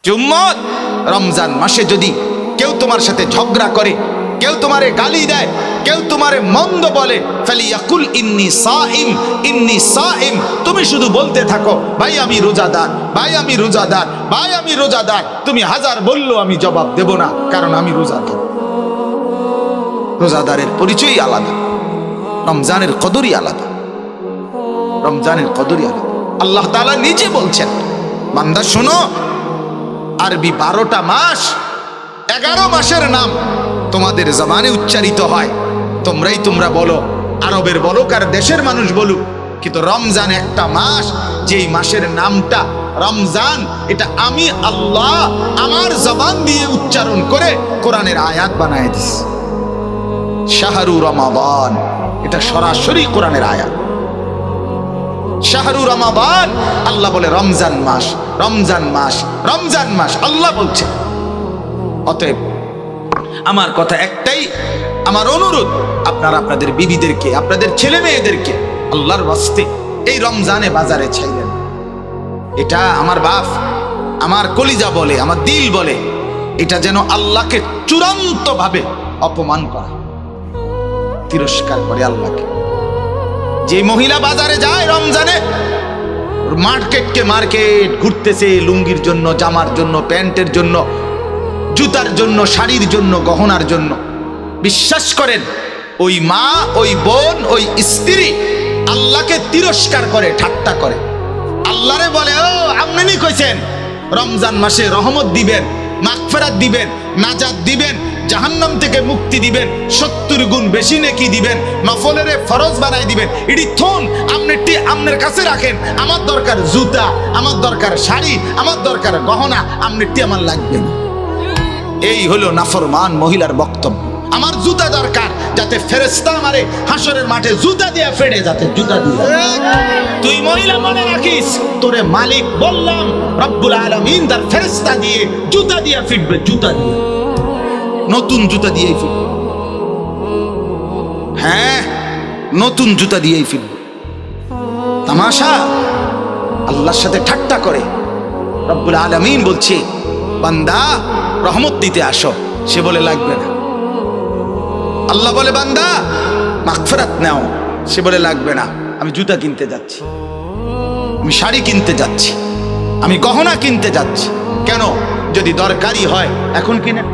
উম্মত, রমজান মাসে যদি কেউ তোমার সাথে ঝগড়া করে, কেউ তোমারে গালি দেয়, কেউ তোমারে মন্দ বলে, ফালিয়াকুল ইন্নী সাইম, ইন্নী সাইম। তুমি শুধু বলতে থাকো, ভাই আমি রোজাদার, ভাই আমি রোজাদার, ভাই আমি রোজাদার। তুমি হাজার বললো আমি জবাব দেব না, কারণ আমি রোজাদার। রোজাদারের পরিচয়ই আলাদা, রমজানের কদরই আলাদা, রমজানের কদরই আলাদা। আল্লাহ তাআলা নিজে বলছেন, বান্দা শোনো, আরবি 12টা মাস, 11 মাসের নাম তোমাদের জবানে উচ্চারিত হয়, তোমরা বলো, আরবের বলো আর দেশের মানুষ বলুক, কিন্তু রমজান একটা মাস, যেই মাসের নামটা রমজান, এটা আমি আল্লাহ আমার জবান দিয়ে উচ্চারণ করে কোরআনের আয়াত বানায় দিস। শাহরু রমাদান, এটা সরাসরি কোরআনের আয়াত। শাহরু রমাদান, আল্লাহ বলে রমজান মাস, রমজান মাস, রমজান মাস, আল্লাহ বলছে। অতএব আমার কথা একটাই, আমার অনুরোধ, আপনারা আপনাদের বিবিদেরকে, আপনাদের ছেলে মেয়েদেরকে আল্লাহর ওয়াস্তে এই রমজানে বাজারে ছাইলেন। এটা আমার বাপ, আমার কলিজা বলে, আমার দিল বলে, এটা যেন আল্লাহকে চূড়ান্ত ভাবে অপমান করা, তিরস্কার করে আল্লাহকে। যে মহিলা বাজারে যায় রমজানে, মার্কেট ঘুরতেছে লুঙ্গির জন্য, জামার জন্য, প্যান্টের জন্য, জুতার জন্য, শাড়ির জন্য, গহনার জন্য, বিশ্বাস করেন ওই মা, ওই বোন, ওই স্ত্রী আল্লাহকে তিরস্কার করে, ঠাট্টা করে। আল্লাহরে বলে, ও আপনি কইছেন রমজান মাসে রহমত দিবেন, মাগফিরাত দিবেন, নাজাত দিবেন, জাহান্নাম থেকে মুক্তি দিবেন, 70 গুণ বেশি নেকি দিবেন, নফলের ফরজ বানাই দিবেন। এটি থন আপনি আপনার কাছে রাখেন। আমার দরকার জুতা, আমার দরকার শাড়ি, আমার দরকার গহনা, আপনি আমার লাগবে না। এই হলো নাফরমান মহিলার বক্তব্য। আমার জুতা দরকার, যাতে ফেরেশতা আমারে হাসরের মাঠে জুতা দিয়ে ফেড়ে, যাতে জুতা দিয়ে। তুই মহিলা মনে রাখিস, তোরে মালিক বললাম রব্বুল আলামিন তার ফেরেশতা দিয়ে জুতা দিয়ে ফিটবে, জুতা দিয়ে, নতুন জুতা দিয়েই ফিটবে। হ্যাঁ, নতুন জুতা দিয়েই ফিটবে। তামাশা, আল্লাহর সাথে ঠাট্টা করে। রব্বুল আলামিন বলছে, বান্দা রহমত দিতে আসো, সে বলে লাগবে না। আল্লাহ বলে, বান্দা মাগফিরাত নাও, সে বলে লাগবে না। আমি জুতা কিনতে যাচ্ছি, আমি শাড়ি কিনতে যাচ্ছি, আমি গহনা কিনতে যাচ্ছি। কেন? যদি দরকারি হয় এখন কিনেন,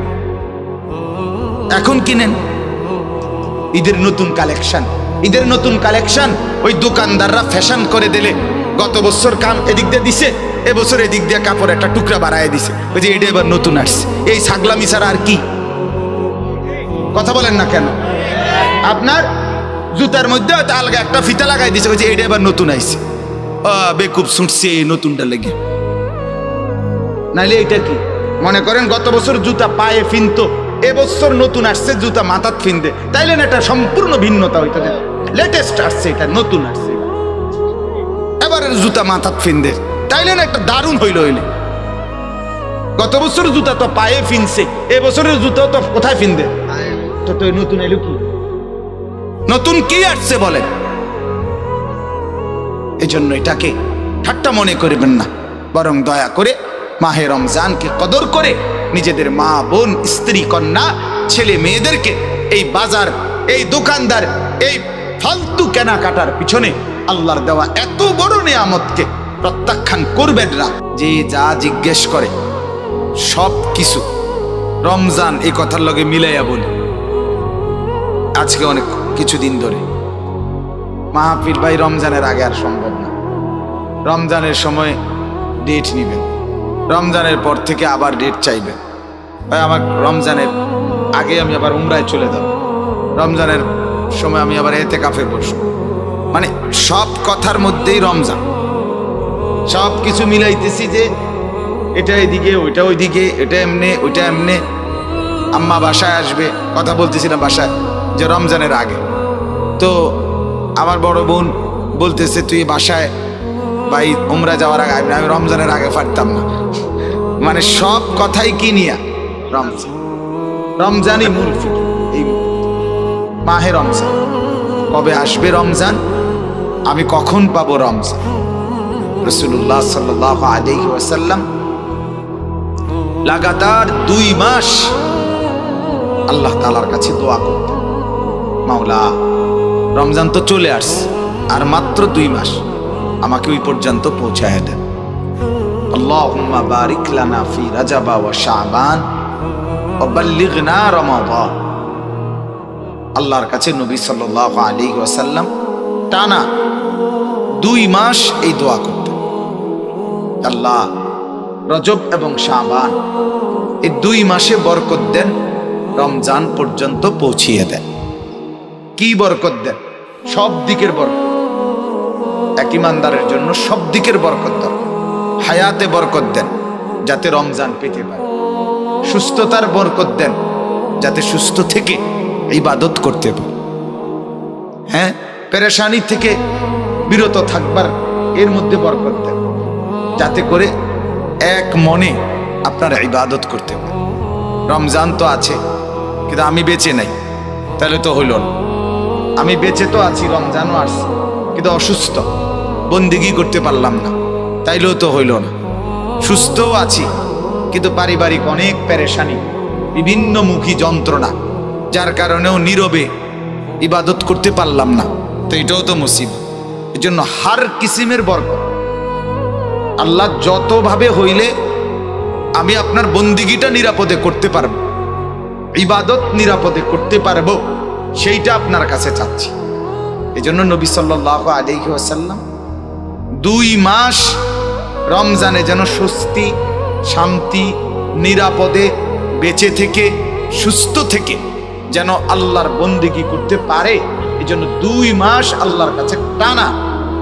এখন কিনেন। ঈদের নতুন কালেকশন, ঈদের নতুন কালেকশন। ওই দোকানদাররা ফ্যাশন করে দিলে, গত বছর কাম এদিক দিয়ে দিছে, এবছর এদিক দিয়ে কাপড় একটা টুকরা বাড়ায় দিছে, ওই যে এটা এবার নতুন আসছে। এই ছাগলামি ছাড়া আর কি? কথা বলেন না কেন? আপনার জুতার মধ্যে হয়তো আলগা একটা ফিতা লাগাই দিছে, ওই যে এটা এবার নতুন আইছে, বেকুব ছুটছে এই নতুনটা লেগে। নাইলে এটা কি মনে করেন, গত বছর জুতা পায়ে ফিনতো, এবছর নতুন আসছে জুতা মাথাত ফিনতে, তাইলে না এটা সম্পূর্ণ ভিন্নতা হইতে। লেটেস্ট আসছে, এটা নতুন আসছে, এবারের জুতা মাথাত ফিনতে, তাইলে না একটা দারুণ হইল। হইলে গত বছর জুতা তো পায়ে ফিনছে, এবছরের জুতা তো কোথায় ফিনবে? তো নতুন এলো কি? নতুন কি আসছে বলে? এই জন্য এটাকে ঠাট্টা মনে করবেন না, বরং দয়া করে মাহে রমজানকে কদর করে নিজেদের মা, বোন, স্ত্রী, কন্যা, ছেলে মেয়েদেরকে এই বাজার, এই দোকানদার, এই ফালতু কেনাকাটার পিছনে আল্লাহর দেওয়া এত বড় নিয়ামতকে প্রত্যাখ্যান করবেন না। যে যা জিজ্ঞেস করে সব কিছু রমজান এই কথার লগে মিলাইয়া বলি। আজকে অনেক কিছুদিন ধরে মাহফিল, ভাই রমজানের আগে আর সম্ভব না, রমজানের সময় ডেট নিবেন, রমজানের পর থেকে আবার ডেট চাইবেন। ভাই আমার রমজানের আগে আমি আবার উমরায় চলে যাব, রমজানের সময় আমি আবার এতেকাফে বসবো। মানে সব কথার মধ্যেই রমজান, সব কিছু মিলাইতেছি যে এটা এদিকে, ওইটা ওইদিকে, এটা এমনে, ওইটা এমনে। আম্মা বাসায় আসবে, কথা বলতেছিলাম বাসায়, যে রমজানের আগে। তো আমার বড় বোন বলতেছে, তুই বাসায় ভাই উমরা যাওয়ার আগে, আমি রমজানের আগে পারতাম না। মানে সব কথাই কি নিয়া রমজান, রমজানই মূল ফিকির। এই মাহে রমজান কবে আসবে, রমজান আমি কখন পাবো রমজান। রাসূলুল্লাহ সাল্লাল্লাহু আলাইহি ওয়াসাল্লাম লাগাতার 2 মাস আল্লাহ তাআলার কাছে দোয়া করতেন, মাওলা রমজান তো চলে আসছে, আর মাত্র 2 মাস, আমাকে ওই পর্যন্ত পৌঁছায় দেন। আল্লাহুম্মা বারিক লানা ফি রাজাবা ওয়া শাবান ওয়া বাল্লিগনা রমাদান। আল্লাহর কাছে নবী সাল্লাল্লাহু আলাইহি ওয়াসাল্লাম টানা 2 মাস এই দোয়া করতেন, আল্লাহ রজব এবং শাবান এই 2 মাসে বরকত দেন, রমজান পর্যন্ত পৌঁছিয়ে দেন। কি বরকত দেন? সব দিকের বরকত। এক ইমানদারের জন্য সব দিকের বরকত দরকার। হায়াতে বরকত দেন যাতে রমজান পেতে পারে, সুস্থতার বরকত দেন যাতে সুস্থ থেকে ইবাদত করতে পারে, হ্যাঁ, পেরেশানি থেকে বিরত থাকবার এর মধ্যে বরকত দেন যাতে করে এক মনে আপনারা ইবাদত করতে পারে। রমজান তো আছে কিন্তু আমি বেঁচে নাই, তাহলে তো হইল না। আমি বেঁচে তো আছি, রমজানও আসছে, কিন্তু অসুস্থ, বন্দিগি করতে পারলাম না, তাইলেও তো হইল না। সুস্থও আছি কিন্তু পারিবারিক অনেক পেরেশানি, বিভিন্ন মুখী যন্ত্রণা, যার কারণেও নীরবে ইবাদত করতে পারলাম না, তো এটাও তো মুসিবত। এই জন্য হার কিসিমের বরকত আল্লাহ যতভাবে হইলে আমি আপনার বন্দিগিটা নিরাপদে করতে পারবো, ইবাদত নিরাপদে করতে পারবো, সেইটা আপনার কাছে চাচ্ছি। এই জন্য নবী সাল্লাল্লাহু আলাইহি ওয়াসাল্লাম 2 মাস রমজানে যেন স্বস্তি, শান্তি, নিরাপদে বেঁচে থেকে সুস্থ থেকে যেন আল্লাহর বন্দেগী করতে পারে, এই জন্য 2 মাস আল্লাহর কাছে টানা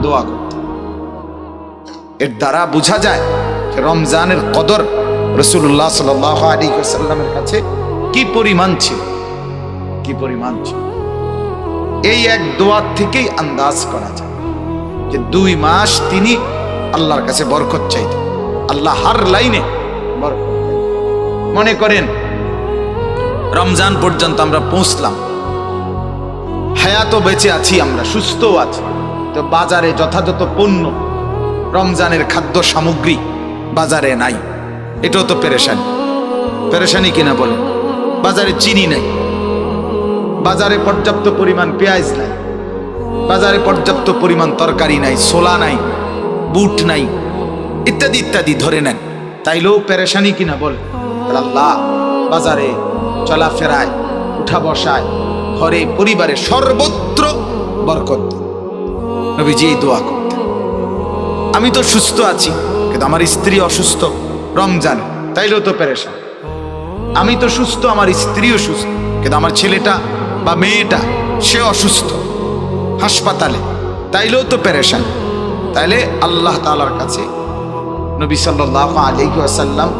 দোয়া করতে। এর দ্বারা বোঝা যায় যে রমজানের কদর রাসূলুল্লাহ সাল্লাল্লাহু আলাইহি ওয়াসাল্লামের কাছে কি পরিমাণ ছিল, কি পরিমাণ ছিল। এই এক দোয়া থেকেই আন্দাজ করা যায় যে 2 মাস তিনি আল্লাহর কাছে বরকত চাইতেন। আল্লাহ হার লাইনে বরকত দেন। মনে করেন রমজান পর্যন্ত আমরা পৌঁছলাম, হায়াতও বেঁচে আছি, আমরা সুস্থও আছি, তো বাজারে যথাযথ পণ্য, রমজানের খাদ্য সামগ্রী বাজারে নাই, এটাও তো পেরেশানি। পেরেশানি কিনা বলেন? বাজারে চিনি নাই, বাজারে পর্যাপ্ত পরিমাণ পেঁয়াজ নাই, বাজারে পর্যাপ্ত পরিমাণ তরকারি নাই, ছোলা নাই, বুট নাই, ইত্যাদি ইত্যাদি ধরে নেন, তাইলেও পেরেশানি কিনা বল? আল্লাহ বাজারে চলাফেরায়, উঠা বসায়, ঘরে, পরিবারে সর্বত্র বরকত দেন। নবীজি এই দোয়া করতেন। আমি তো সুস্থ আছি কিন্তু আমার স্ত্রী অসুস্থ রমজান, তাইলেও তো পেরেশান। আমি তো সুস্থ, আমার স্ত্রীও সুস্থ, কিন্তু আমার ছেলেটা বা মেয়েটা সে অসুস্থ, হাসপাতালে, তাইলেও তো পেরেশান। তাইলে আল্লাহ তাআলার কাছে নবী সাল্লাল্লাহু আলাইহি ওয়াসাল্লাম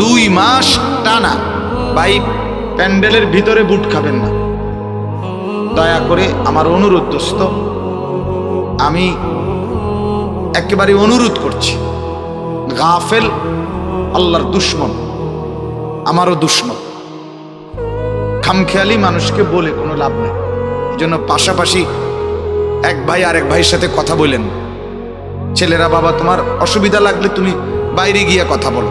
2 মাস টানা, ভাই প্যান্ডেলের ভিতরে বুট খাবেন না, দয়া করে আমার অনুরোধ দোস্ত, আমি একেবারে অনুরোধ করছি। গাফেল আল্লাহর দুশ্মন, আমারও দুশ্মন। খামখেয়ালি মানুষকে বলে কোনো লাভ নেই। এই জন্য পাশাপাশি এক ভাই আরেক ভাইয়ের সাথে কথা বলেন। ছেলেরা, বাবা তোমার অসুবিধা লাগলে তুমি বাইরে গিয়ে কথা বলো,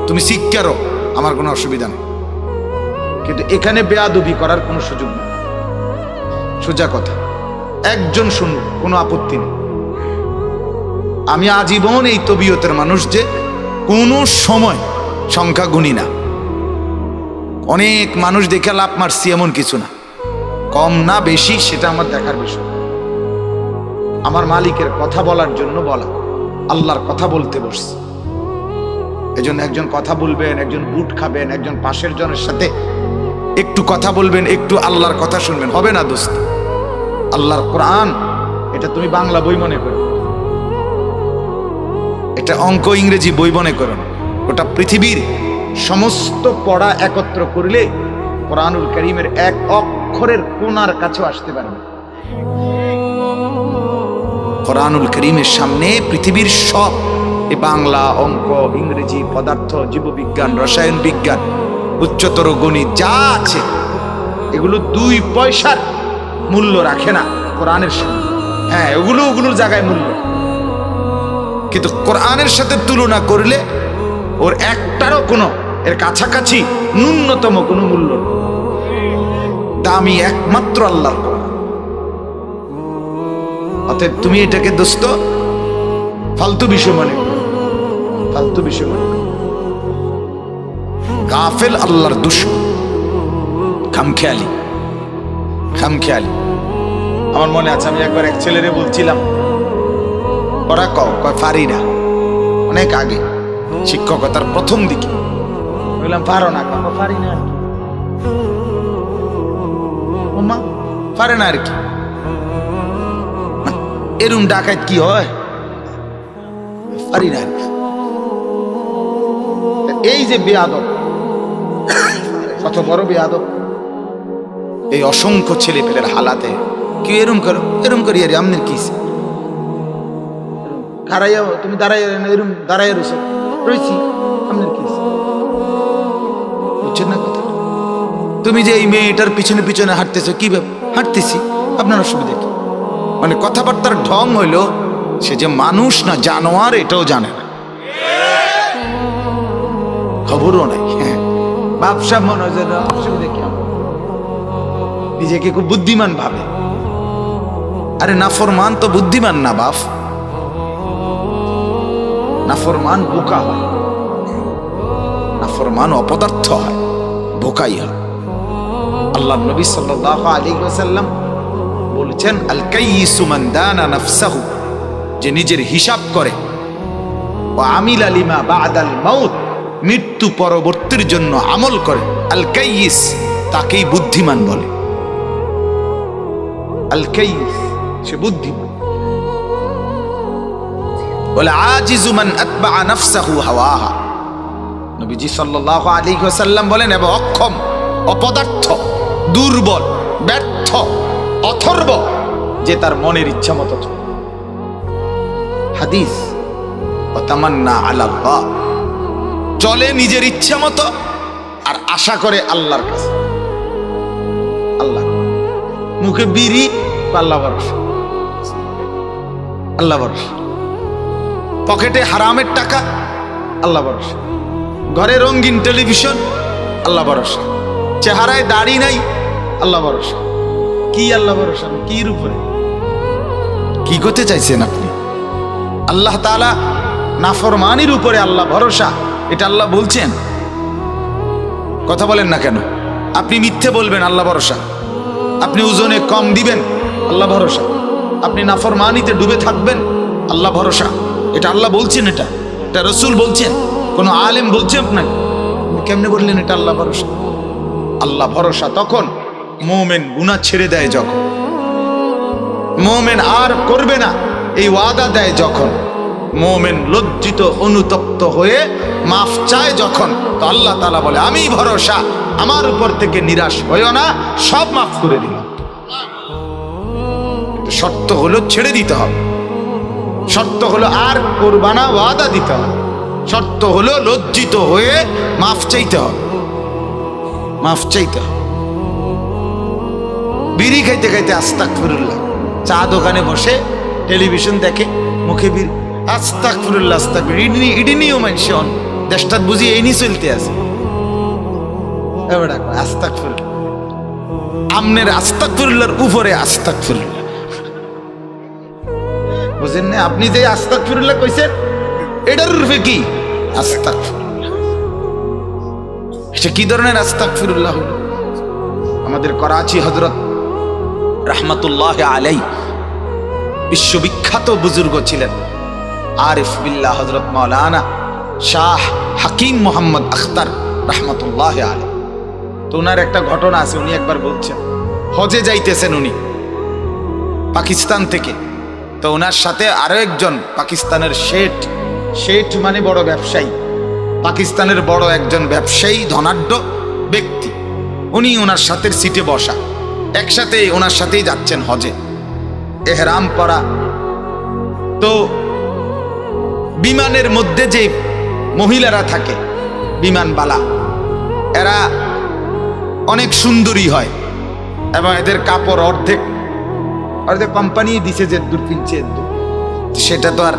তুমি শিক্ষারও, আমার কোনো অসুবিধা নেই, কিন্তু এখানে বেয়াদবি করার কোনো সুযোগ নেই। সোজা কথা, একজন শুনুক, কোনো আপত্তি নেই। আমি আজীবন এই তবিয়তের মানুষ যে কোনো সময় সংখ্যা গুনি না। অনেক মানুষ দেখে লাভ মারছি এমন কিছু না, কম না বেশি সেটা আমার দেখার বিষয়। আমার মালিকের কথা বলার জন্য বলা, আল্লাহর কথা বলতে বসছি। এজন্য একজন কথা বলবেন, একজন বুট খাবেন, একজন পাশের জনের সাথে একটু কথা বলবেন, একটু আল্লাহর কথা শুনবেন, হবে না দোস্ত। আল্লাহর কোরআন এটা তুমি বাংলা বই মনে করো, এটা অঙ্ক ইংরেজি বই মনে করো, ওটা পৃথিবীর সমস্ত পড়া একত্র করলে কোরআনুল কারীমের এক অক্ষরের কোণার কাছেও আসতে পারবে। কোরআনুল কারীমের সামনে পৃথিবীর সব, বাংলা, অঙ্ক, ইংরেজি, পদার্থ, জীববিজ্ঞান, রসায়ন বিজ্ঞান, উচ্চতর গণিত যা আছে, এগুলো 2 পয়সার মূল্য রাখে না কোরআনের সামনে। হ্যাঁ, ওগুলোর জায়গায় মূল্য, কিন্তু কোরআনের সাথে তুলনা করলে ওর একটারও কোনো এর কাছাকাছি ন্যূনতম কোনো মূল্য নেই। দামি একমাত্র আল্লাহর কোরআন। অতএব তুমি এটাকে দোস্ত ফালতু বিষয় মনে করো, ফালতু বিষয় মনে করো। গাফেল আল্লাহর দুশমন, খামখেয়ালি, খামখেয়ালি। আমার মনে আছে আমি একবার এক ছেলেরে বলছিলাম, ওরা কয় পারি না, অনেক আগে শিক্ষকতার প্রথম দিকে বললাম পারো না, পারি না আর কি, ওমা পারে না আর কি। এরম ডাকাত কি হয়, পারি না আর কি। এই যে বেয়াদব, কত বড় বেয়াদব, এই অসংখ্য ছেলে পেলের হালাতে কি এরম করো, এরম করি আরে আমনের কি খারাইয়া তুমি দাঁড়াইয়া এরম দাঁড়াইয়া রয়েছে রয়েছি আমনের কি বুঝছেন না কথা? তুমি যে এই মেয়েটার পিছনে পিছনে হাঁটতেছো, কি হাঁটতেছি, আপনার অসুবিধা কি? মানে কথাবার্তার ঢং হইলো সে যে মানুষ না জানোয়ার এটাও জানে না, খবরও নাই। হ্যাঁ, ব্যবসা মনে হয় যেন অসুবিধা কি, নিজেকে খুব বুদ্ধিমান ভাবে। আরে নাফরমান তো বুদ্ধিমান না বাপ, নাফরমান বোকা হয়, নাফরমান অপদার্থ হয়, বোকাই হয়। আল্লাহ নবী সাল্লাল্লাহু আলাইহি ওয়াসাল্লাম বলেছেন, আল কাইয়িসু মান দানা নাফসাহু, যে নিজের হিসাব করে, ওয়া আমিলা লিমা বাদাল মাউত, মৃত্যু পরবর্তীর জন্য আমল করে, আল কাইয়িস তাকেই বুদ্ধিমান বলে। আল কাইয়িস সে বুদ্ধিমান। বলে আজিজু মান আতবা নাফসাহু হাওয়াহা, নবীজি সাল্লাল্লাহু আলাইহি ওয়াসাল্লাম বলেন, এবং অক্ষম, অপদার্থ, দুর্বল, ব্যর্থ, অথর্ব, যে তার মনের ইচ্ছা মতো চলে। হাদিস, ওয়াতামান্না আলাল্লাহ, চলে নিজের ইচ্ছা মতো আর আশা করে আল্লাহর কাছে। আল্লাহ মুখে বিড়ি, আল্লাহ ভরসা, আল্লাহ ভরসা, পকেটে হারামের টাকা, আল্লাহ ভরসা, ঘরে রঙিন টেলিভিশন, আল্লাহ ভরসা, চেহারায় দাড়ি নাই, আল্লাহ ভরসা। কি আল্লাহ ভরসা? কির উপরে কি করতে চাইছেন আপনি? আল্লাহ তাআলা নাফরমানির উপরে আল্লাহ ভরসা, এটা আল্লাহ বলছেন? কথা বলেন না কেন? আপনি মিথ্যে বলবেন, আল্লাহ ভরসা। আপনি ওজনে কম দিবেন, আল্লাহ ভরসা। আপনি নাফরমানিতে ডুবে থাকবেন, আল্লাহ ভরসা। এটা আল্লাহ বলছেন, এটা রসুল বলছেন, কোন আলেম বলছে আপনাকে? কেমনে বললেন এটা আল্লাহ ভরসা? আল্লাহ ভরসা তখন মুমিন গুনাহ ছেড়ে দেয় যখন, মুমিন আর করবে না এই ওয়াদা দেয় যখন, মুমিন লজ্জিত অনুতপ্ত হয়ে মাফ চায় যখন, তো আল্লাহ তাআলা বলে আমি ভরসা, আমার উপর থেকে নিরাশ হইও না, সব মাফ করে দিলাম। শর্ত হলো ছেড়ে দিতে হবে, শর্ত হলো আর করবা না, ওয়াদা দিতে হবে, শর্ত হলো লজ্জিত হয়ে মাফ চাইতে হবে, মাফ চাইতে হবে। বিড়ি খাইতে খাইতে আস্তাগফিরুল্লাহ, চা দোকানে বসে টেলিভিশন দেখে, মুখে বিড়ি, আস্তাগফিরুল্লাহ আস্তাগফিরুল্লাহ, ইডি নিও মেনশন দেশটা বুঝি এই নি চলতে আছে। এবার আস্তাগফিরুল্লাহ, আমনের আস্তাগফিরুল্লাহর উপরে আস্তাগফিরুল্লাহ, বুঝেন না? আপনি যে আস্তাগফিরুল্লাহ কইছেন এটার রূপে কি আস্তাগফিরুল্লাহ? এটা কি ধরনের আস্তাগফিরুল্লাহ? আমাদের করাচি হযরত রাহমাতুল্লাহ আলাইহি বিশ্ববিখ্যাত বুজুর্গ ছিলেন, আরিফ বিল্লাহ হযরত মাওলানা শাহ হাকিম মোহাম্মদ আখতার রাহমাতুল্লাহ আলাইহি। তো ওনার একটা ঘটনা আছে, উনি একবার বলছেন, হজে যাইতেছেন উনি পাকিস্তান থেকে, তো ওনার সাথে আরো একজন পাকিস্তানের শেঠ মানে বড় ব্যবসায়ী, পাকিস্তানের বড় একজন ব্যবসায়ী, ধনাঢ্য ব্যক্তি, উনি ওনার সাথে সিটে বসা, একসাথে ওনার সাথেই যাচ্ছেন হজে, এহরাম পরা। তো বিমানের মধ্যে যে মহিলারা থাকে, বিমানবালা, এরা অনেক সুন্দরী হয় এবং এদের কাপড় অর্ধেক কোম্পানি দিছে যে দূর কিনছে, সেটা তো আর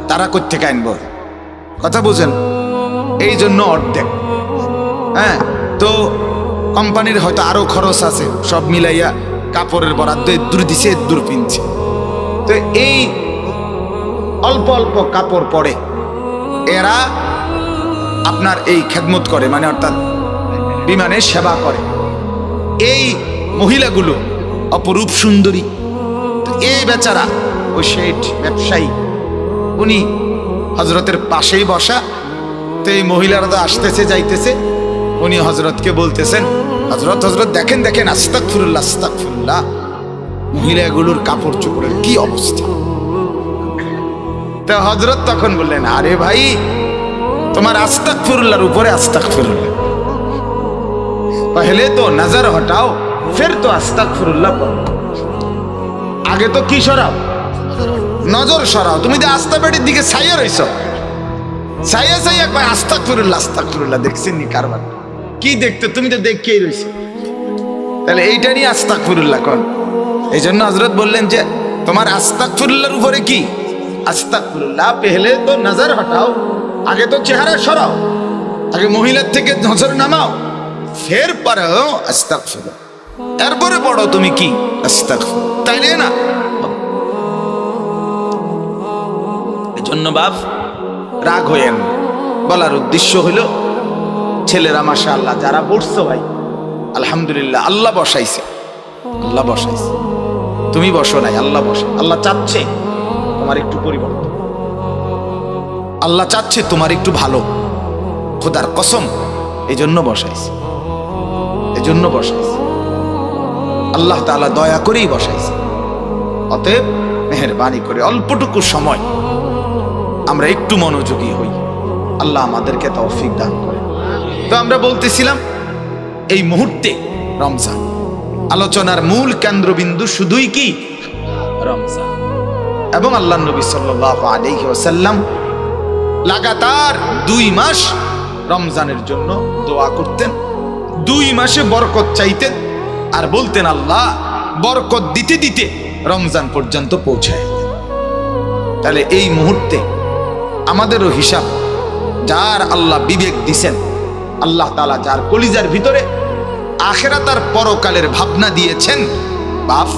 তারা কোত্থেকে আনবো? কথা বুঝেন? এই জন্য অর্ধেক। হ্যাঁ, তো কোম্পানির হয়তো আরো খরচ আছে, সব মিলাইয়া কাপড়ের বরাদ্দ দূর দিছে, দূর পিনছে। তো এই অল্প অল্প কাপড় পরে এরা আপনার এই খেদমত করে, মানে অর্থাৎ বিমানের সেবা করে। এই মহিলাগুলো অপরূপ সুন্দরী। তো এই বেচারা ওই শেঠ ব্যবসায়ী, উনি হজরতের পাশেই বসা। তো এই মহিলারা তো আসতেছে যাইতেছে, উনি হজরতকে বলতেছেন, হজরত হজরত দেখেন দেখেন, আস্তাগফিরুল্লাহ আস্তাগফিরুল্লাহ, মহিলাগুলোর কাপড় চোপড়ের কি অবস্থা। তো হজরত তখন বললেন, আরে ভাই, তোমার আস্তাগফিরুল্লাহর উপরে আস্তাগফিরুল্লাহ, পহলে তো নজর হটাও ফির তো আস্তাগফিরুল্লাহ পড়ো। আগে তো কি সরাও? নজর সরাও। তুমি তো আস্তা পেটির দিকে ছাইয়া রইছ, ছাইয়া ছাইয়া কয় আস্তাগফিরুল্লাহ আস্তাগফিরুল্লাহ। দেখছেন নি কারবার কি দেখতে? তুমি তো দেখেই রইছো, তাহলে এইটা নিয়ে আস্তাগফিরুল্লাহ কোন? এই জন্য হযরত বললেন যে তোমার আস্তাগফিরুল্লাহর উপরে কি? আস্তাগফিরুল্লাহ পেহলে তো নজর হটাও, আগে তো চেহারা সরাও, আগে মহিলার থেকে নজর নামাও, ফের পড়ো আস্তাগফিরুল্লাহ, এরপরে পড়ো তুমি কি আস্তাগফিরুল্লাহ, তাইলে না? এজন্য বাপ রাগ হইেন। বলার উদ্দেশ্য হলো ছেলেরা মাশাআল্লাহ যারা পড়ছো ভাই, আলহামদুলিল্লাহ, আল্লাহ বসাইছে, আল্লাহ বসাইছে, তুমি বসো নাই, আল্লাহ বসে। আল্লাহ চাচ্ছে তোমার একটু পরিবর্তন, আল্লাহ চাচ্ছে তোমার একটু ভালো, খোদার কসম, এই জন্য বসাইছে, এই জন্য বসাইছে। আল্লাহ তাআলা দয়া করেই বসাইছে। অতএব মেহেরবানি করে অল্পটুকু সময় আমরা একটু মনোযোগী হই, আল্লাহ আমাদেরকে তৌফিক দান করে। তো আমরা বলতেছিলাম এই মুহূর্তে রমজান, আলোচনার মূল কেন্দ্রবিন্দু শুধুই কি রমজান। এবং আল্লাহ নবী সাল্লাল্লাহু আলাইহি ওয়াসাল্লাম লাগাতার 2 মাস রমজানের জন্য দোয়া করতেন, 2 মাসে বরকত চাইতেন, আর বলতেন আল্লাহ বরকত দিতে দিতে রমজান পর্যন্ত পৌঁছায়। তাহলে এই মুহূর্তে আমাদেরও হিসাব, যার আল্লাহ বিবেক দিছেন, আল্লাহ তাআলা যার কলিজার ভিতরে আখিরাত আর পরকালের ভাবনা দিয়েছেন, বাপ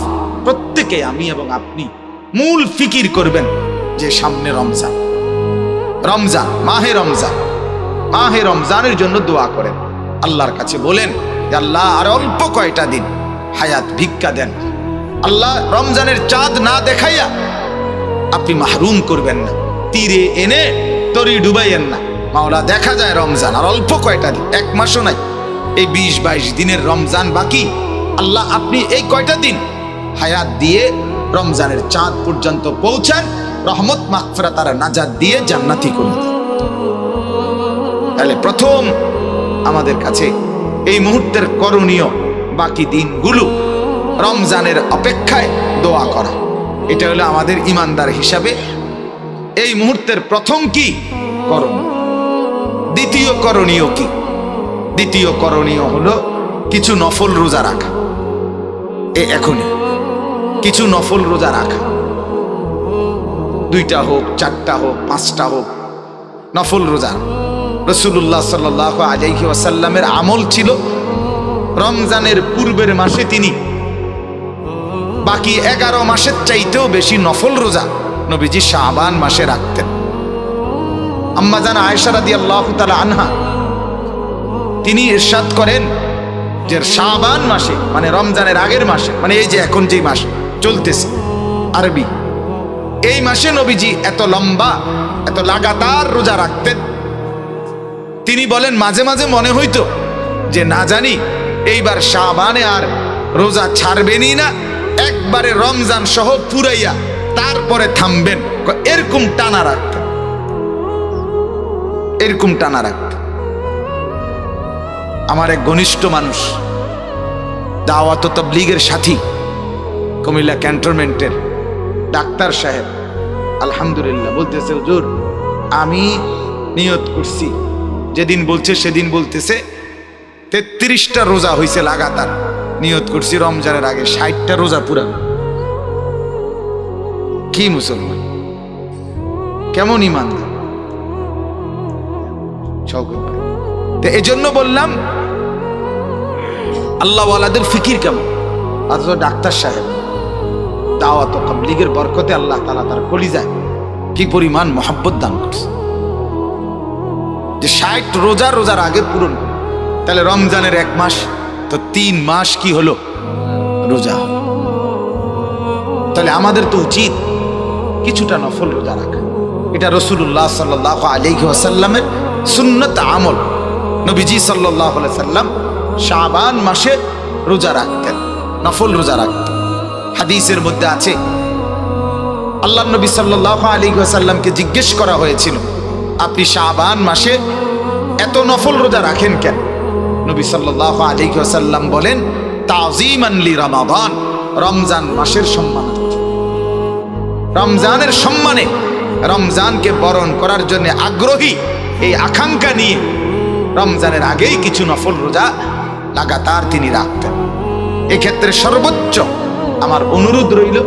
প্রত্যেকে, আমি এবং আপনি মূল ফিকির করবেন যে সামনে রমজান, রমজান মাহে রমজান, মাহে রমজানের জন্য দোয়া করেন, আল্লাহর কাছে বলেন যে আল্লাহ আর অল্প কয়টা দিন হায়াত ভিক্ষা দেন, আল্লাহ রমজানের চাঁদ না দেখাইয়া আপনি মাহরুম করবেন না, তীরে এনে তরি ডুবাইয়েন না। মাওলা দেখা যায় রমজান আর অল্প কয়টা দিন, 1 মাসও নাই, এই 20-22 দিনের রমজান বাকি, আল্লাহ আপনি এই কয়টা দিন হায়াত দিয়ে রমজানের চাঁদ পর্যন্ত পৌঁছান, রহমত মাগফিরাত আর নাজাত দিয়ে জান্নাতি করে দেন। তাহলে প্রথম আমাদের কাছে এই মুহূর্তের করণীয়, বাকি দিনগুলো রমজানের অপেক্ষায় দোয়া করা, এটা হলো আমাদের ইমানদার হিসাবে এই মুহূর্তের প্রথম কি করণীয়। দ্বিতীয় করণীয় কি? দ্বিতীয় করণীয় হলো কিছু নফল রোজা রাখা। এখনই কিছু নফল রোজা রাখা, 2টা হোক, 4টা হোক, 5টা হোক, নফল রোজা। রাসূলুল্লাহ সাল্লাল্লাহু আলাইহি ওয়াসাল্লামের আমল ছিল রমজানের পূর্বের মাসে তিনি বাকি 11 মাসের চাইতেও বেশি নফল রোজা নবীজি শাবান মাসে রাখতেন। আম্মা জান আয়েশা রাদিয়াল্লাহু তাআলা আনহা তিনি ইরশাদ করেন যে শাবান মাসে, মানে রমজানের আগের মাসে, মানে এই যে এখন যে মাস চলতেছে আরবি, এই মাসে নবীজি এত লম্বা, এত লাগাতার রোজা রাখতেন। তিনি বলেন মাঝে মাঝে মনে হইতো যে না জানি এইবার শাবানে আর রোজা ছাড়বেনই না, একবারে রমজান সহ পুরাইয়া তারপরে থামবেন, এরকম টানা রাখতেন, এরকম টানা রাখতেন। আমার এক ঘনিষ্ঠ মানুষ, দাওয়াত ও তাবলীগের সাথী, কুমিল্লা ক্যান্টনমেন্টের ডাক্তার সাহেব, আলহামদুলিল্লাহ, বলতেছে হুজুর আমি নিয়ত করছি, যেদিন বলছে সেদিন বলতেছে 33টা রোজা হয়েছে লাগাতার, নিয়ত করছি রমজানের আগে 60টা রোজা পুরা। কি মুসলমান, কেমন ইমানদার! শওকত ভাই। তো এই জন্য বললাম আল্লাহওয়ালাদের ফিকির কেমন। অথচ ডাক্তার সাহেব দাওয়াত ও তাবলীগের বরকতে আল্লাহ তাআলা তার কলিজায় কি পরিমাণ মহব্বত দান করছে যে 60 রোজার আগে পূরণ। তাহলে রমজানের 1 মাস, তো 3 মাস কি হলো রোজা। তাহলে আমাদের তো উচিত কিছুটা নফল রোজা রাখা। এটা রাসূলুল্লাহ সাল্লাল্লাহু আলাইহি ওয়াসাল্লামের সুন্নত আমল। নবীজি সাল্লাল্লাহু আলাইহি ওয়াসাল্লাম শাবান মাসে রোজা রাখতেন, নফল রোজা রাখতেন। হাদিসের মধ্যে আছে আল্লাহর নবী সাল্লাল্লাহু আলাইহি ওয়াসাল্লামকে জিজ্ঞেস করা হয়েছিল, আপনি শাবান মাসে এত নফল রোজা রাখেন কেন? নবী সাল্লাল্লাহু আলাইহি ওয়াসাল্লাম বলেন, তাযীমান লি রমাদান, রমজান মাসের সম্মান। রমজানের সম্মানে, রমজানকে বরণ করার জন্য আগ্রহী, এই আকাঙ্ক্ষা নিয়ে রমজানের আগেই কিছু নফল রোজা লাগাতার তিনি রাখতেন। এক্ষেত্রে সর্বোচ্চ আমার অনুরোধ রইল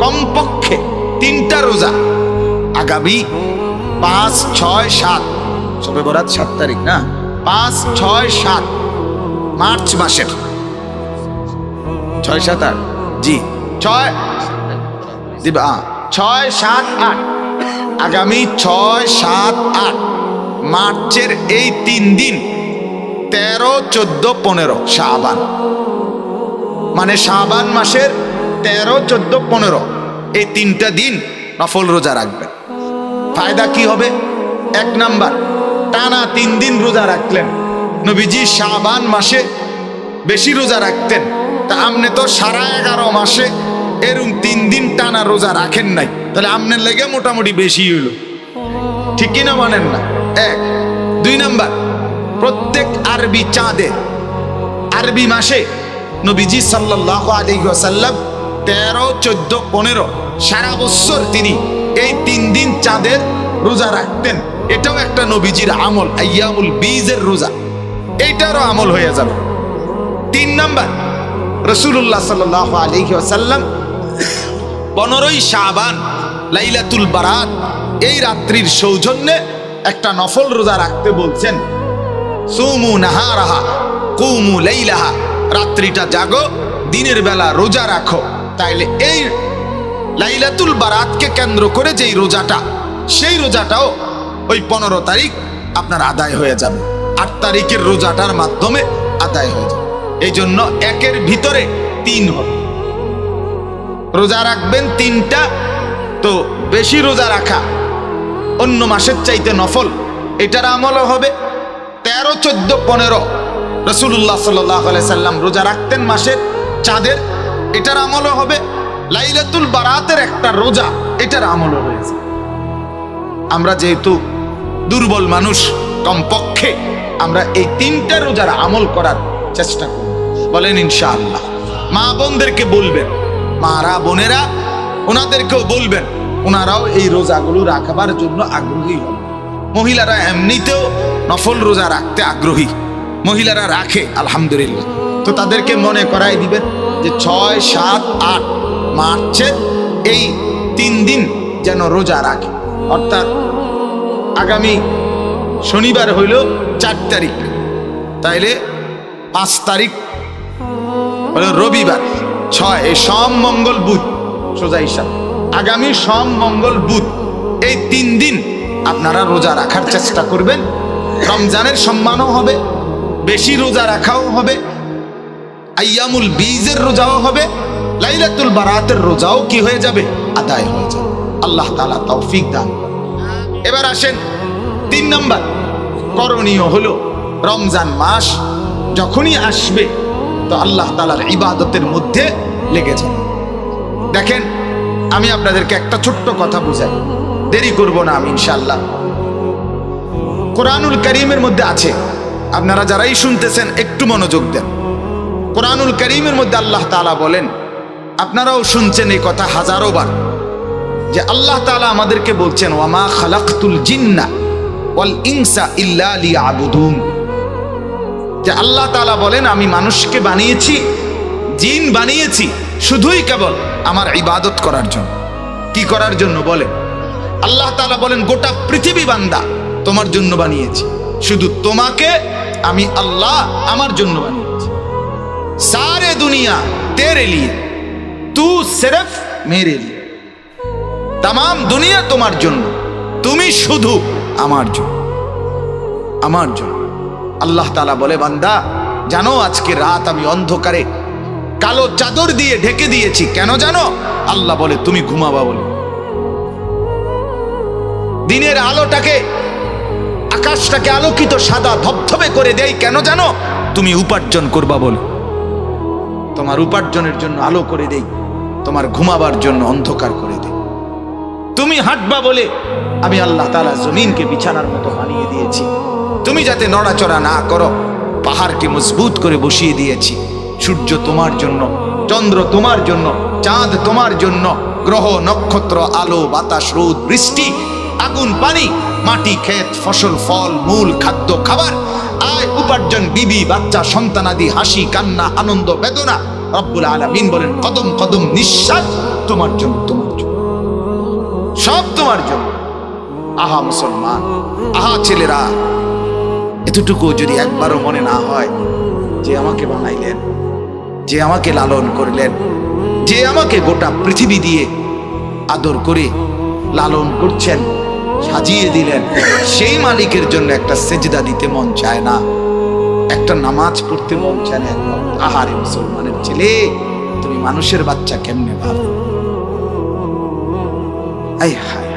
কমপক্ষে 3টা রোজা আগামী 5, 6, 7, শবে বরাত 7 তারিখ না, 5, 6, 7 মার্চ মাসের 6, 7, 8 জি 6 দিবা 6, 7, 8 আগামী 6, 7, 8 মার্চের এই 3 দিন 13, 14, 15 শাবান, মানে শাবান মাসের 13, 14, 15 এই 3টা দিন নফল রোজা রাখবেন। ফায়দা কি হবে? 1 নাম্বার, টানা 3 দিন রোজা রাখলেন। নবীজি শাবান মাসে বেশি রোজা রাখতেন, তা আপনি তো সারা 11 মাসে এরকম 3 দিন টানা রোজা রাখেন নাই, তাহলে আপনার লেগে মোটামুটি বেশি হইল, ঠিক কিনা মানেন না? 1, 2 নাম্বার, প্রত্যেক আরবি চাঁদে, আরবি মাসে নবীজি সাল্লাল্লাহু আলাইহি ওয়াসাল্লাম 13, 14, 15 সারা বছর তিনি এই 3 দিন চাঁদের রোজা রাখতেন। এটাও একটা নবীজির আমল, আইয়ামুল বীজের রোজা, এইটারও আমল হয়ে যাবে। 3 নাম্বার, রাসূলুল্লাহ সাল্লাল্লাহু আলাইহি ওয়াসাল্লাম 15ই শাবান লাইলাতুল বারাত এই রাত্রির সৌজন্যে একটা নফল রোজা রাখতে বলছেন। সুমু নাহারাহা কুমু লাইলাহা, রাত্রিটা জাগো, দিনের বেলা রোজা রাখো। তাইলে এই লাইলাতুল বারাতকে কেন্দ্র করে যেই রোজাটা, সেই রোজাটাও ওই 15 তারিখ আপনার আদায় হয়ে যাবে, 8 তারিখের রোজাটার মাধ্যমে আদায় হয়ে যাবে। এই জন্য 1-এর ভিতরে 3 হবে, রোজা রাখবেন 3টা। তো বেশি রোজা রাখা অন্য মাসের চাইতে নফল, এটার আমলও হবে। 13, 14, 15 রাসূলুল্লাহ সাল্লাল্লাহু আলাইহি সাল্লাম রোজা রাখতেন মাসের চাঁদের, এটার আমলও হবে। লাইলাতুল বারাতের একটা রোজা, এটার আমলও হয়েছে। আমরা যেহেতু দুর্বল মানুষ, কমপক্ষে আমরা এই 3টা রোজার আমল করার চেষ্টা করব, বলেন ইনশাআল্লাহ। মা বোনদেরকে বলবেন, মারা বোনেরা ওনাদেরকেও বলবেন, ওনারাও এই রোজাগুলো রাখবার জন্য আগ্রহী হবে। মহিলারা এমনিতেও নফল রোজা রাখতে আগ্রহী, মহিলারা রাখে আলহামদুলিল্লাহ। তো তাদেরকে মনে করাই দিবেন যে 6, 7, 8 মার্চের এই 3 দিন যেন রোজা রাখে। অর্থাৎ আগামী শনিবার হইল 4 তারিখ, তাইলে 5 তারিখ হলো রবিবার, 6 এই সোম মঙ্গল বুধ, সোজা হিসাব আগামী সোম মঙ্গল বুধ এই 3 দিন আপনারা রোজা রাখার চেষ্টা করবেন। রমজানের সম্মানও হবে, বেশি রোজা রাখাও হবে, আইয়ামুল বীজের রোজাও হবে, লাইলাতুল বারাতের রোজাও কি হয়ে যাবে? আদায় হয়ে যাবে। আল্লাহ তাআলা তৌফিক দান। এবার আসেন 3 নাম্বার করণীয় হলো, রমজান মাস যখনই আসবে তো আল্লাহ তাআলার ইবাদতের মধ্যে লেগে যাবে। দেখেন, আমি আপনাদেরকে একটা ছোট্ট কথা বুঝাই, দেরি করব না আমি ইনশাআল্লাহ। কোরআনুল কারীমের মধ্যে আছে, আপনারা যারাই শুনতেছেন একটু মনোযোগ দেন। কোরআনুল কারীমের মধ্যে আল্লাহ তাআলা বলেন, আপনারাও শুনছেন এই কথা হাজারো বার, যে আল্লাহ তাআলা আমাদেরকে বলছেন, ওয়ামা খালাকতুল জিন্না ওয়াল ইনসা ইল্লা লিয়াবুদুন, যে আল্লাহ তাআলা বলেন আমি মানুষকে বানিয়েছি, জিন বানিয়েছি শুধুই কেবল আমার ইবাদত করার জন্য। কি করার জন্য বলেন? আল্লাহ তাআলা বলেন গোটা পৃথিবী বান্দা তোমার জন্য বানিয়েছি, শুধু তোমাকে আমি আল্লাহ আমার জন্য বানিয়েছি। সারে দুনিয়া তেরে লিয়ে, তু সিরফ মেরে লিয়ে। তামাম দুনিয়া তোমার জন্য, তুমি শুধু আমার জন্য, আমার জন্য। আল্লাহ তাআলা বলে, বান্দা জানো আজকে রাত আমি অন্ধকারে কালো চাদর দিয়ে ঢেকে দিয়েছি, কেন জানো? আল্লাহ বলে তুমি ঘুমাবা বলে। দিনের আলোটাকে, আকাশটাকে আলোকিত সাদা ধবধবে করে দেই, কেন জানো? তুমি উপার্জন করবা বলে। তোমার উপার্জনের জন্য আলো করে দেই, তোমার ঘুমাবার জন্য অন্ধকার করে দেই। তুমি হাঁটবা বলে আমি আল্লাহ তাআলা জমিনকে বিছানার মতো বানিয়ে দিয়েছি, তুমি যাতে নড়াচড়া না করো। পাহাড়কে মজবুত করে বসিয়ে দিয়েছি। সূর্য তোমার জন্য, চন্দ্র তোমার জন্য, চাঁদ তোমার জন্য, গ্রহ নক্ষত্র, আলো বাতাস, রোদ বৃষ্টি, আগুন পানি, মাটি ক্ষেত, ফসল ফল মূল, খাদ্য খাবার, আয় উপার্জন, বিবি বাচ্চা সন্তানাদি, হাসি কান্না, আনন্দ বেদনা। রব্বুল আলামিন বলেন কদম কদম নিঃশ্বাস তোমার জন্য, তোমার জন্য, সব তোমার জন্য। আহা মুসলমান, আহা ছেলেরা, এতটুকু যদি একবারও মনে না হয় যে আমাকে বানাইলেন, যে আমাকে লালন করলেন, যে আমাকে গোটা পৃথিবী দিয়ে আদর করে লালন করছেন, সাজিয়ে দিলেন, সেই মালিকের জন্য একটা সেজদা দিতে মন চায় না, একটা নামাজ পড়তে মন চায় না? আহারে মুসলমানের ছেলে, তুমি মানুষের বাচ্চা কেমনে ভাবো? আয় হায়,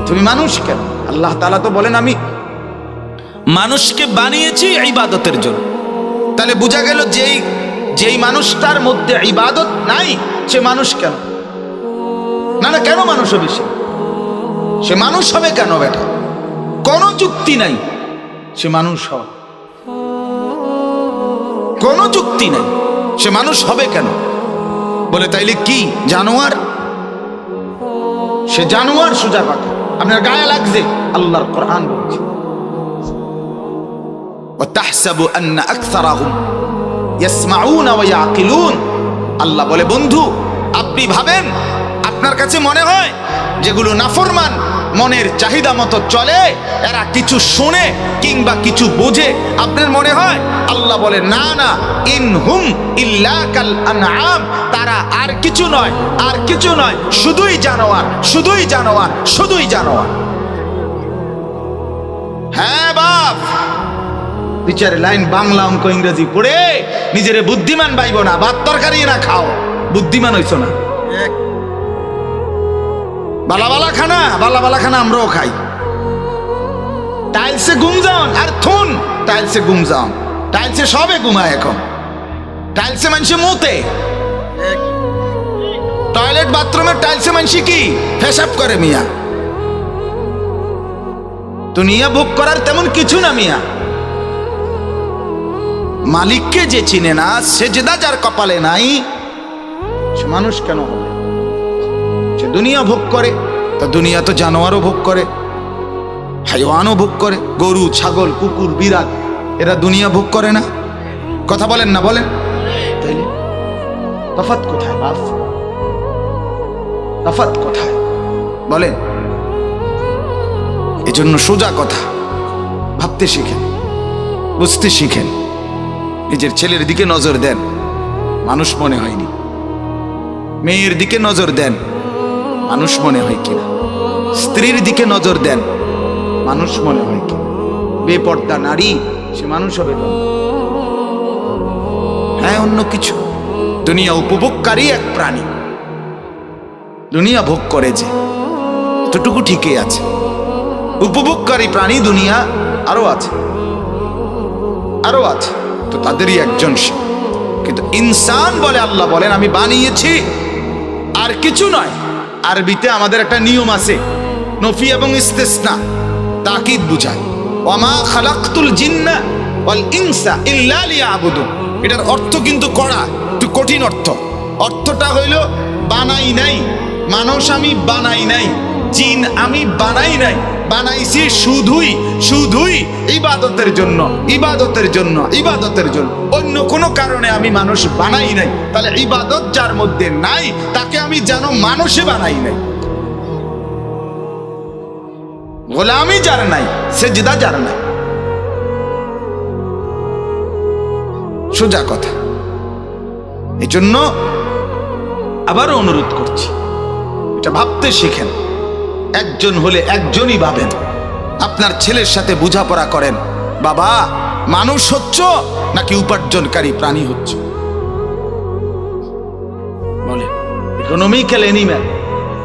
তুমি মানুষ কেন? আল্লাহ তাআলা তো বলেন আমি মানুষকে বানিয়েছি ইবাদতের জন্য। তাহলে বোঝা গেল যেই মানুষটার মধ্যে ইবাদত নাই সে মানুষ কেন? না না, কেন মানুষ হবে সে মানুষ হবে কেন বেটা? কোনো যুক্তি নাই, সে মানুষ হবে, কোনো যুক্তি নাই, সে মানুষ হবে কেন? বলে তাইলে কি জানোয়ার? সে জানোয়ার, সোজা কথা। আপনার গায়ে লাগছে? আল্লাহর কোরআন বলছে وَتَحْسَبُ أَنَّ أَكْثَرَهُمْ يَسْمَعُونَ وَيَعْقِلُونَ। আল্লাহ বলে বন্ধু, আপনি ভাবেন, আপনার কাছে মনে হয় যেগুলো নাফরমান, মনের চাহিদা মতো চলে, এরা কিছু শুনে কিংবা কিছু বোঝে, আপনার মনে হয়? আল্লাহ বলে না না, ইনহুম ইল্লা কাল আনআম, তারা আর কিছু নয়, আর কিছু নয়, শুধুই জানোয়ার, শুধুই জানোয়ার, শুধুই জানোয়ার। হ্যাঁ বাপ, বিচারে লাইন বাংলা অঙ্ক ইংরেজি পড়ে নিজেরে বুদ্ধিমান ভাইব না, ভাত তরকারি না খাও, বুদ্ধিমান হইছো না। বালা বালা খানা, বালা বালা খানা আমরাও খাই। টাইলসে ঘুম যান আর থুন, টাইলসে ঘুম যান, টাইলসে সবে ঘুমায় এখন, টাইলসে মানুষে মুতে, টয়লেট বাথরুমের টাইলসে মানুষে কি পেশাব করে মিয়া। দুনিয়া ভোগ করার তেমন কিছু না মিয়া। মালিককে যে চিনে না, সেজদা যার কপালে নাই, সে মানুষ কেন হবে? সে দুনিয়া ভোগ করে, তা দুনিয়া তো জানোয়ারও ভোগ করে, হাইওয়ানও ভোগ করে, গরু ছাগল কুকুর বিড়াল, এরা দুনিয়া ভোগ করে না? কথা বলেন না, বলেন। তাইলে তফাৎ কোথায় বাপ? তফাৎ কোথায় বলেন? এজন্য সোজা কথা, ভাবতে শিখেন, বুঝতে শিখেন। নিজের ছেলের দিকে নজর দেন, মানুষ মনে হয়নি। মেয়ের দিকে নজর দেন, মানুষ মনে হয় কিনা। স্ত্রীর দিকে নজর দেন, মানুষ মনে হয় কিনা। বেপর্দা নারী, সে মানুষ হবে না। হ্যাঁ, অন্য কিছু। দুনিয়া উপভোগকারী এক প্রাণী, দুনিয়া ভোগ করে যে, এতটুকু ঠিকই আছে। উপভোগকারী প্রাণী দুনিয়া আরো আছে, আরো আছে, তো তাদেরই একজন সে। কিন্তু ইনসান বলে আল্লাহ বলেন আমি বানিয়েছি, আর কিছু নয়। আরবিতে আমাদের একটা নিয়ম আছে, নফি এবং ইস্তেসনা, তাকিদ বুঝায়। ওয়ামা খালাকতুল জিন্না ওয়াল ইনসা ইল্লা লিয়াবুদুন। এটার অর্থ কিন্তু কড়া, একটু কঠিন অর্থ। অর্থটা হইল বানাই নাই, মানুষ আমি বানাই নাই, জিন আমি বানাই নাই, বানাইছি শুধুই শুধুই ইবাদতের জন্য, ইবাদতের জন্য, ইবাদতের জন্য। অন্য কোনো কারণে আমি মানুষ বানাই নাই। তাহলে ইবাদত যার মধ্যে নাই, তাকে আমি যেন মানুষে বানাই নাই। গোলামি যার নাই, সেজদা যার নাই। সোজা কথা। এই জন্য আবারও অনুরোধ করছি, এটা ভাবতে শিখেন। একজন হলে একজনই ভাবেন। আপনার ছেলের সাথে বোঝাপড়া করেন, বাবা মানুষ হচ্ছ নাকি উপার্জনকারী প্রাণী হচ্ছ? বলে ইকোনমিক্যাল এনিম্যাল,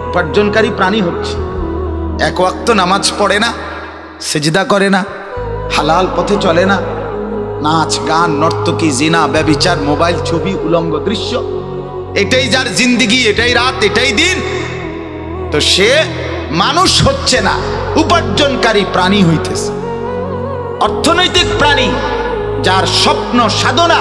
উপার্জনকারী প্রাণী হচ্ছে। এক ওয়াক্ত নামাজ পড়ে না, সেজদা করে না, হালাল পথে চলে না, নাচ গান নর্তকী জিনা ব্যভিচার মোবাইল ছবি উলঙ্গ দৃশ্য, এটাই যার জিন্দিগি, এটাই রাত, এটাই দিন, তো সে মানুষ হচ্ছে না, উপার্জনকারী প্রাণী হইতেছে। অর্থনৈতিক প্রাণী, যার স্বপ্ন সাধনা,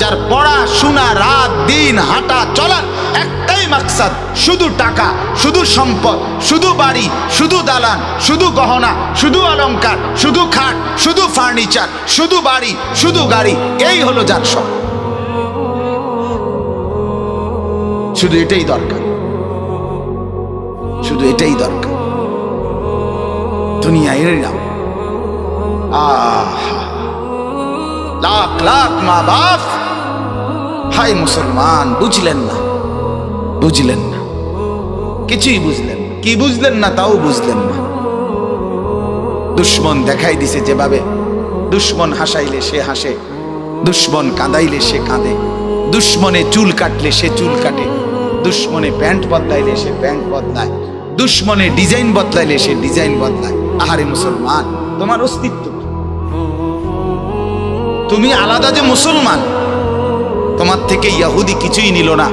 যার পড়াশোনা রাত দিন হাঁটা চলা একটাই মাকসাদ, শুধু টাকা, শুধু সম্পদ, শুধু বাড়ি, শুধু দালান, শুধু গহনা, শুধু অলংকার, শুধু খাট, শুধু ফার্নিচার, শুধু বাড়ি, শুধু গাড়ি, এই হলো যার স্বপ্ন। শুধু এটাই দরকার, শুধু এটাই দরকার। দুনিয়া এরকম। লাখ লাখ মা বাপ, হাই মুসলমান, বুঝলেন না, বুঝলেন না, কিছুই বুঝলেন না। কি বুঝলেন না তাও বুঝলেন না। দুশ্মন দেখাই দিছে যেভাবে, দুশ্মন হাসাইলে সে হাসে, দুশ্মন কাঁদাইলে সে কাঁদে, দুশ্মনে চুল কাটলে সে চুল কাটে, দুশ্মনে প্যান্ট বদলাইলে সে প্যান্ট বদলায়, দুশ্মনে ডিজাইন বদলাইলে সে ডিজাইন বদলায়। আহারে মুসলমান, তোমার অস্তিত্ব কি? তুমি আলাদা যে মুসলমান, তোমার থেকে ইহুদি কিছুই নিল না,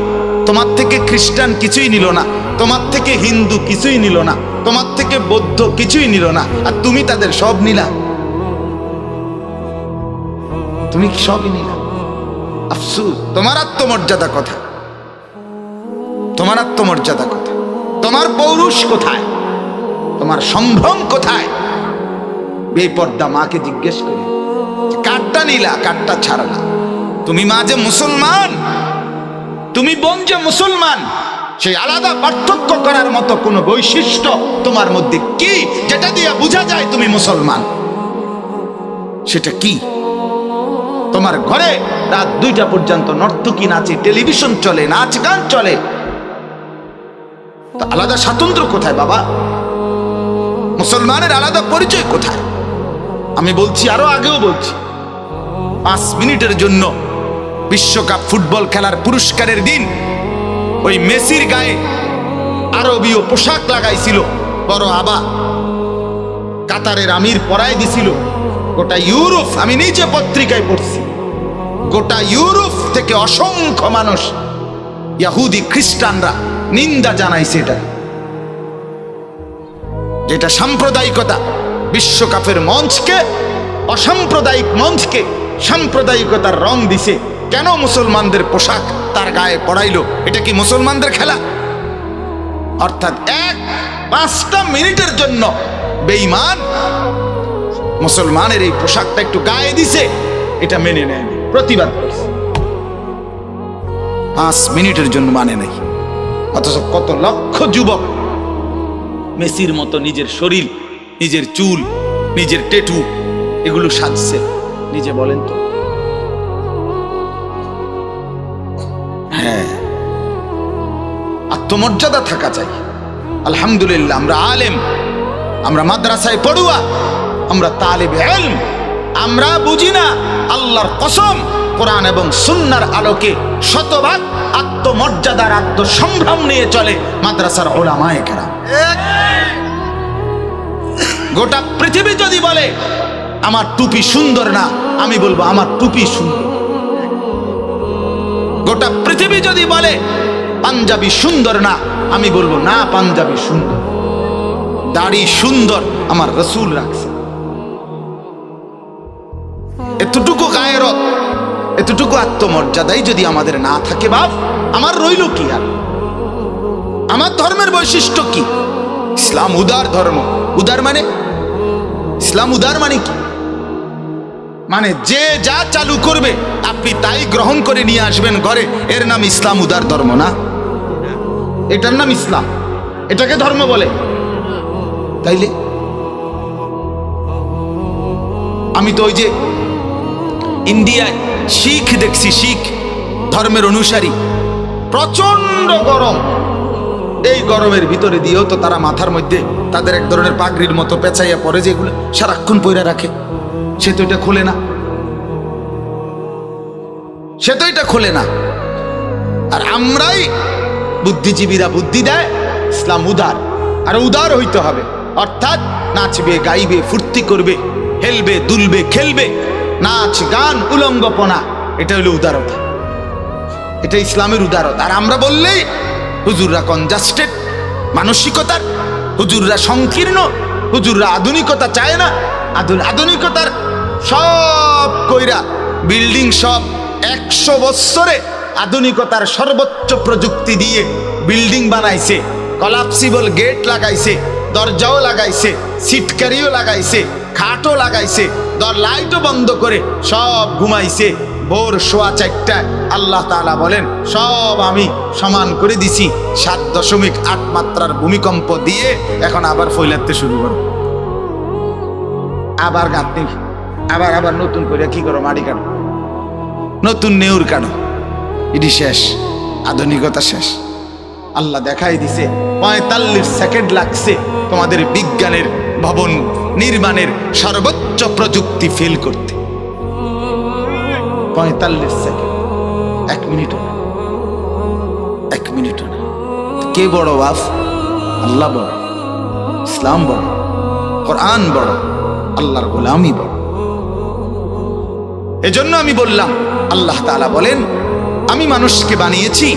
তোমার থেকে খ্রিস্টান কিছুই নিল না, তোমার থেকে হিন্দু কিছুই নিল না, তোমার থেকে বৌদ্ধ কিছুই নিল না, আর তুমি তাদের সব নিলা। তুমি সবই নিলা। আফসোস, তোমার আত্মমর্যাদা কোথায়? তোমার আত্মমর্যাদা কোথায়? তোমার পৌরুষ কোথায়? তোমার সম্ভ্রম কোথায়? বেপর্দা মাকে জিজ্ঞেস করি, কাঠটা নিলা, কাঠটা ছাড়লা। তুমি মা যে মুসলমান, তুমি বোন যে মুসলমান, সেই আলাদা পার্থক্য করার মতো কোনো বৈশিষ্ট্য তোমার মধ্যে কি, যেটা দিয়ে বোঝা যায় তুমি মুসলমান? সেটা কি? তোমার ঘরে রাত 2টা পর্যন্ত নর্তকী নাচে, টেলিভিশন চলে, নাচ গান চলে, তো আলাদা স্বাতন্ত্র্য কোথায় বাবা? মুসলমানের আলাদা পরিচয় কোথায়? আমি বলছি, আরো আগেও বলছি, 5 মিনিটের জন্য বিশ্বকাপ ফুটবল খেলার পুরস্কারের দিন ওই মেসির গায়ে আরবীয় পোশাক লাগাইছিল বড় আবা, কাতারের আমির পরাই দিছিল। গোটা ইউরোপ, আমি নিজে পত্রিকায় পড়ছি, গোটা ইউরোপ থেকে অসংখ্য মানুষ, ইহুদি খ্রিস্টানরা নিন্দা জানাইছে এটা, যেটা সাম্প্রদায়িকতা। বিশ্বকাপের মঞ্চকে, অসাম্প্রদায়িক মঞ্চকে সাম্প্রদায়িকতার রং দিছে। কেন মুসলমানদের পোশাক তার গায়ে পড়াইলো? এটা কি মুসলমানদের খেলা? অর্থাৎ 5টা মিনিটের জন্য বেঈমান মুসলমানের এই পোশাকটা একটু গায়ে দিছে, এটা মেনে নেয়নি, প্রতিবাদ করছে। 5 মিনিটের জন্য মানে নাই। অথচ কত লক্ষ যুবক মেসির মতো নিজের শরীর, নিজের চুল, নিজের ট্যাটু এগুলো সাজছে। নিজে বলেন তো। হ্যাঁ, আত্মমর্যাদা থাকা চাই। আলহামদুলিল্লাহ, আমরা আলেম, আমরা মাদ্রাসায় পড়ুয়া, আমরা তালিবে ইলম, আমরা বুঝি না। আল্লাহর কসম, কোরআন এবং সুন্নাহর আলোকে শতভাগ আত্মমর্যাদার, আত্মসম্ভ্রম নিয়ে চলে মাদ্রাসার উলামায়ে কেরাম। গোটা পৃথিবী যদি বলে আমার টুপি সুন্দর না, আমি বলবো আমার টুপি সুন্দর। গোটা পৃথিবী যদি বলে পাঞ্জাবি সুন্দর না, আমি বলবো না, পাঞ্জাবি সুন্দর। দাড়ি সুন্দর, আমার রাসূল রাখছে। এতটুকু গায়রত, এতটুকু আত্মমর্যাদাই যদি আমাদের না থাকে, বাপ আমার রইল কি? আর আমার ধর্মের বৈশিষ্ট্য কি? ইসলাম উদার ধর্ম। উদার মানে, ইসলাম উদার মানে কি? মানে যে যা চালু করবে আপনি তাই গ্রহণ করে নিয়ে আসবেন ঘরে, এর নাম ইসলাম উদার ধর্ম না? এটার নাম ইসলাম? এটাকে ধর্ম বলে? তাইলে আমি তো ওই যে ইন্ডিয়ায় শিখ দেখছি, শিখ ধর্মের অনুসারী, প্রচন্ড গরম। এই গরমের ভিতরে দিয়েও তো তারা মাথার মধ্যে তাদের এক ধরনের পাগড়ির মতো পেঁচাইয়া পরে, যেগুলো সারাক্ষণ পইরা রাখে। সে তো এটা খোলে না, সে তো এটা খোলে না। আর আমরাই বুদ্ধিজীবীরা বুদ্ধি দেয় ইসলাম উদার, আর উদার হইতে হবে, অর্থাৎ নাচবে, গাইবে, ফুর্তি করবে, হেলবে, দুলবে, খেলবে, নাচ গান উলঙ্গপনা, এটা হলো উদারতা, এটা ইসলামের উদারতা। আর আমরা বললেই হুজুররা কনজাস্টেড মানসিকতার, হুজুররা সংকীর্ণ, হুজুররা আধুনিকতা চায় না। আধুনিকতার সব কইরা বিল্ডিং, সব 100 বছরে আধুনিকতার সর্বোচ্চ প্রযুক্তি দিয়ে বিল্ডিং বানাইছে, কলাপসিবল গেট লাগাইছে, দরজাও লাগাইছে, সিটকারিও লাগাইছে, খাটও লাগাইছে, লাইটও বন্ধ করে সব ঘুমাইছে। ভোর 4:15 আল্লাহ তাআলা বলেন সব আমি সমান করে দিছি, 7.8 মাত্রার ভূমিকম্প দিয়ে এখন আবার ফইলাতে শুরু করো, আবার গাঁথনি, আবার নতুন করে কি করো, মাটি কাটো, নতুন নেউর কাটো, এটি শেষ, আধুনিকতা শেষ। আল্লাহ দেখাই দিছে 45 সেকেন্ড লাগছে তোমাদের বিজ্ঞানের ভবন নির্মাণের সর্বোচ্চ প্রযুক্তি ফেল করতে। 45 সেকেন্ড, 1 মিনিটও না, 1 মিনিটও না। কে বড় বাপ? আল্লাহ বড়, ইসলাম বড়, কোরআন বড়, আল্লাহর গোলামি বড়। এজন্য আমি বললাম, আল্লাহ তাআলা বলেন আমি মানুষকে বানিয়েছি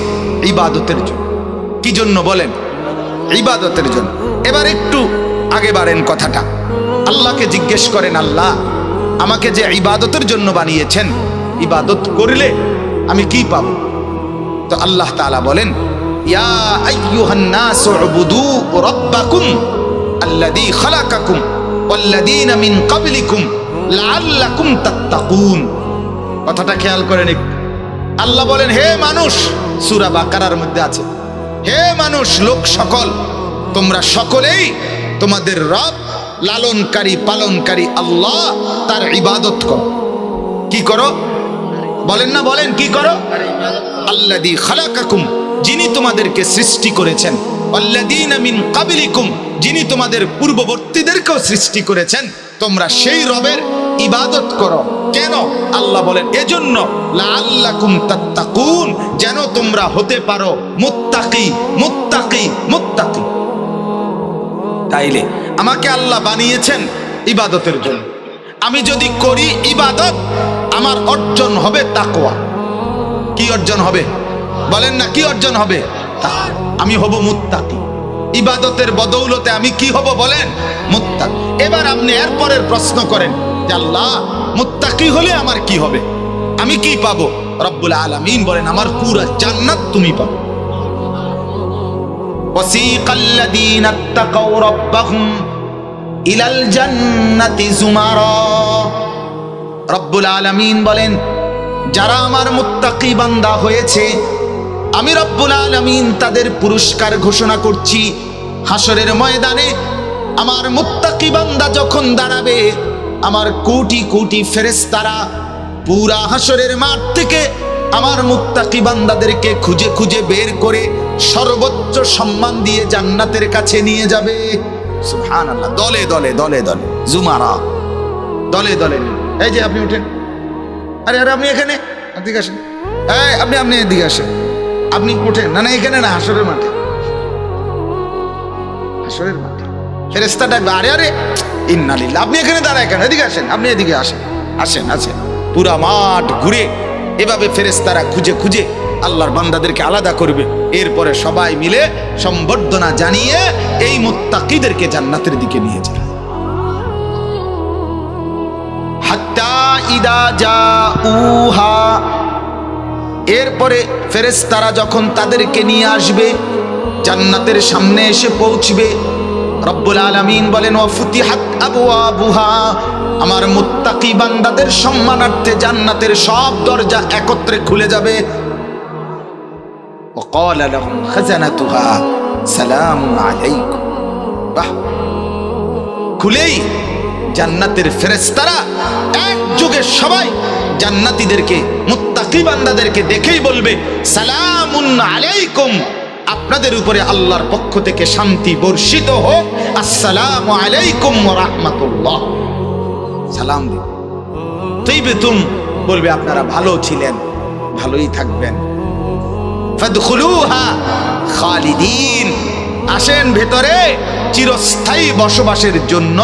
ইবাদতের জন্য। কি জন্য বলেন? ইবাদতের জন্য। এবার একটু আগে বাড়েন কথাটা, আল্লাহকে জিজ্ঞেস করেন, আল্লাহ আমাকে যে ইবাদতের জন্য বানিয়েছেন, ইবাদত করলে আমি কি পাব? তো আল্লাহ তাআলা বলেন ইয়া আইয়ুহান নাস উবুদু রাব্বাকুম আল্লাযী খালাকাকুম ওয়াল্লাযীনা মিন ক্বাবলিকুম লাআল্লাকুম তাত্তাকুন। কথাটা খেয়াল করেন একটু। আল্লাহ বলেন হে মানুষ, সূরা বাকারার মধ্যে আছে, হে মানুষ লোক সকল, তোমরা সকলেই তোমাদের রব লালনকারী পালনকারী আল্লাহ তার ইবাদত করো। কি করো? বলেন না, বলেন কি করো? আল্লাযী খালাকাকুম, যিনি তোমাদেরকে সৃষ্টি করেছেন, ওয়াল্লাযীনা মিন ক্বাবলিকুম, যিনি তোমাদের পূর্ববর্তীদেরকেও সৃষ্টি করেছেন, তোমরা সেই রবের ইবাদত করো। কেন? আল্লাহ বলেন এজন্য লাআল্লাকুম তাত্তাকুন, যেন তোমরা হতে পারো মুত্তাকি, মুত্তাকি, মুত্তাকি। তাইলে আমাকে আল্লাহ বানিয়েছেন ইবাদতের জন্য। আমি যদি করি ইবাদত, আমার অর্জন হবে তাকওয়া। কি অর্জন হবে? বলেন না, কি অর্জন হবে? আমি হব মুত্তাকি। ইবাদতের বদৌলতে আমি কি হব বলেন? মুত্তাকি। এবার আপনি এরপরের প্রশ্ন করেন যে আল্লাহ মুত্তাকি হলে আমার কি হবে, আমি কি পাবো? রব্বুল আলামিন বলেন আমার পুরো জান্নাত তুমি পাবে। ওয়াসিকাল্লাযীনা ইত্তাকাউ রাব্বাহুম ইলাল জান্নাতি যুমারা। রব্বুল আলামিন বলেন যারা আমার মুত্তাকি বান্দা হয়েছে, আমি রব্বুল আলামিন তাদের পুরস্কার ঘোষণা করছি। হাসরের ময়দানে আমার মুত্তাকি বান্দা যখন দাঁড়াবে, আমার কোটি কোটি ফেরেশতারা পুরা হাসরের মাঠ থেকে আমার মুত্তাকি বান্দাদেরকে খুঁজে খুঁজে বের করে সর্বোচ্চ সম্মান দিয়ে জান্নাতের কাছে নিয়ে যাবে। সুবহানাল্লাহ। দলে দলে দলে দলে জুমারা, দলে দলে। এই যে আপনি উঠেন, আরে আরে আপনি এখানে, এদিকে আসেন, এই আপনি এদিকে আসেন, আপনি উঠেন। না না এখানে না, হাসরের মাঠে, হাসরের মাঠে ফেরেশতা ডাকবে, আরে আরে ইন্নালিল্লাহ, আপনি এখানে দাঁড়ায় কেন? এদিকে আসেন, আপনি এদিকে আসেন, আসেন আসেন। পুরা মাঠ ঘুরে এভাবে ফেরেশতারা খুঁজে খুঁজে আল্লাহর বান্দাদেরকে আলাদা করবে। এরপরে সবাই মিলে সম্বর্ধনা জানিয়ে এই মুত্তাকিদেরকে জান্নাতের দিকে নিয়ে যাবে। হাত্তা ইদা জাউহা, এরপরে ফেরেশতারা যখন তাদেরকে নিয়ে আসবে, জান্নাতের সামনে এসে পৌঁছবে, রব্বুল আলামিন বলেন ওয়াফুতিহাত আবওয়াবুহা, আমার মুত্তাকি বান্দাদের সম্মানার্থে জান্নাতের সব দরজা একত্রে খুলে যাবে। ওয়াকালা লাহুম খাজানাতুহা সালামুন আলাইকুম। বাহ, খুলেই জান্নাতের ফেরেশতারা একযোগে সবাই জান্নাতীদেরকে, মুত্তাকি বান্দাদেরকে দেখেই বলবে, সালামুন আলাইকুম, আপনাদের উপরে আল্লাহর পক্ষ থেকে শান্তি বর্ষিত হোক, আসসালামু আলাইকুম ওয়া রাহমাতুল্লাহ। সালাম দিবে। তাইবেতুম বলবে আপনারা ভালো ছিলেন, ভালোই থাকবেন। ফাদখুলুহা খালিদিন, আসেন ভেতরে চিরস্থায়ী বসবাসের জন্য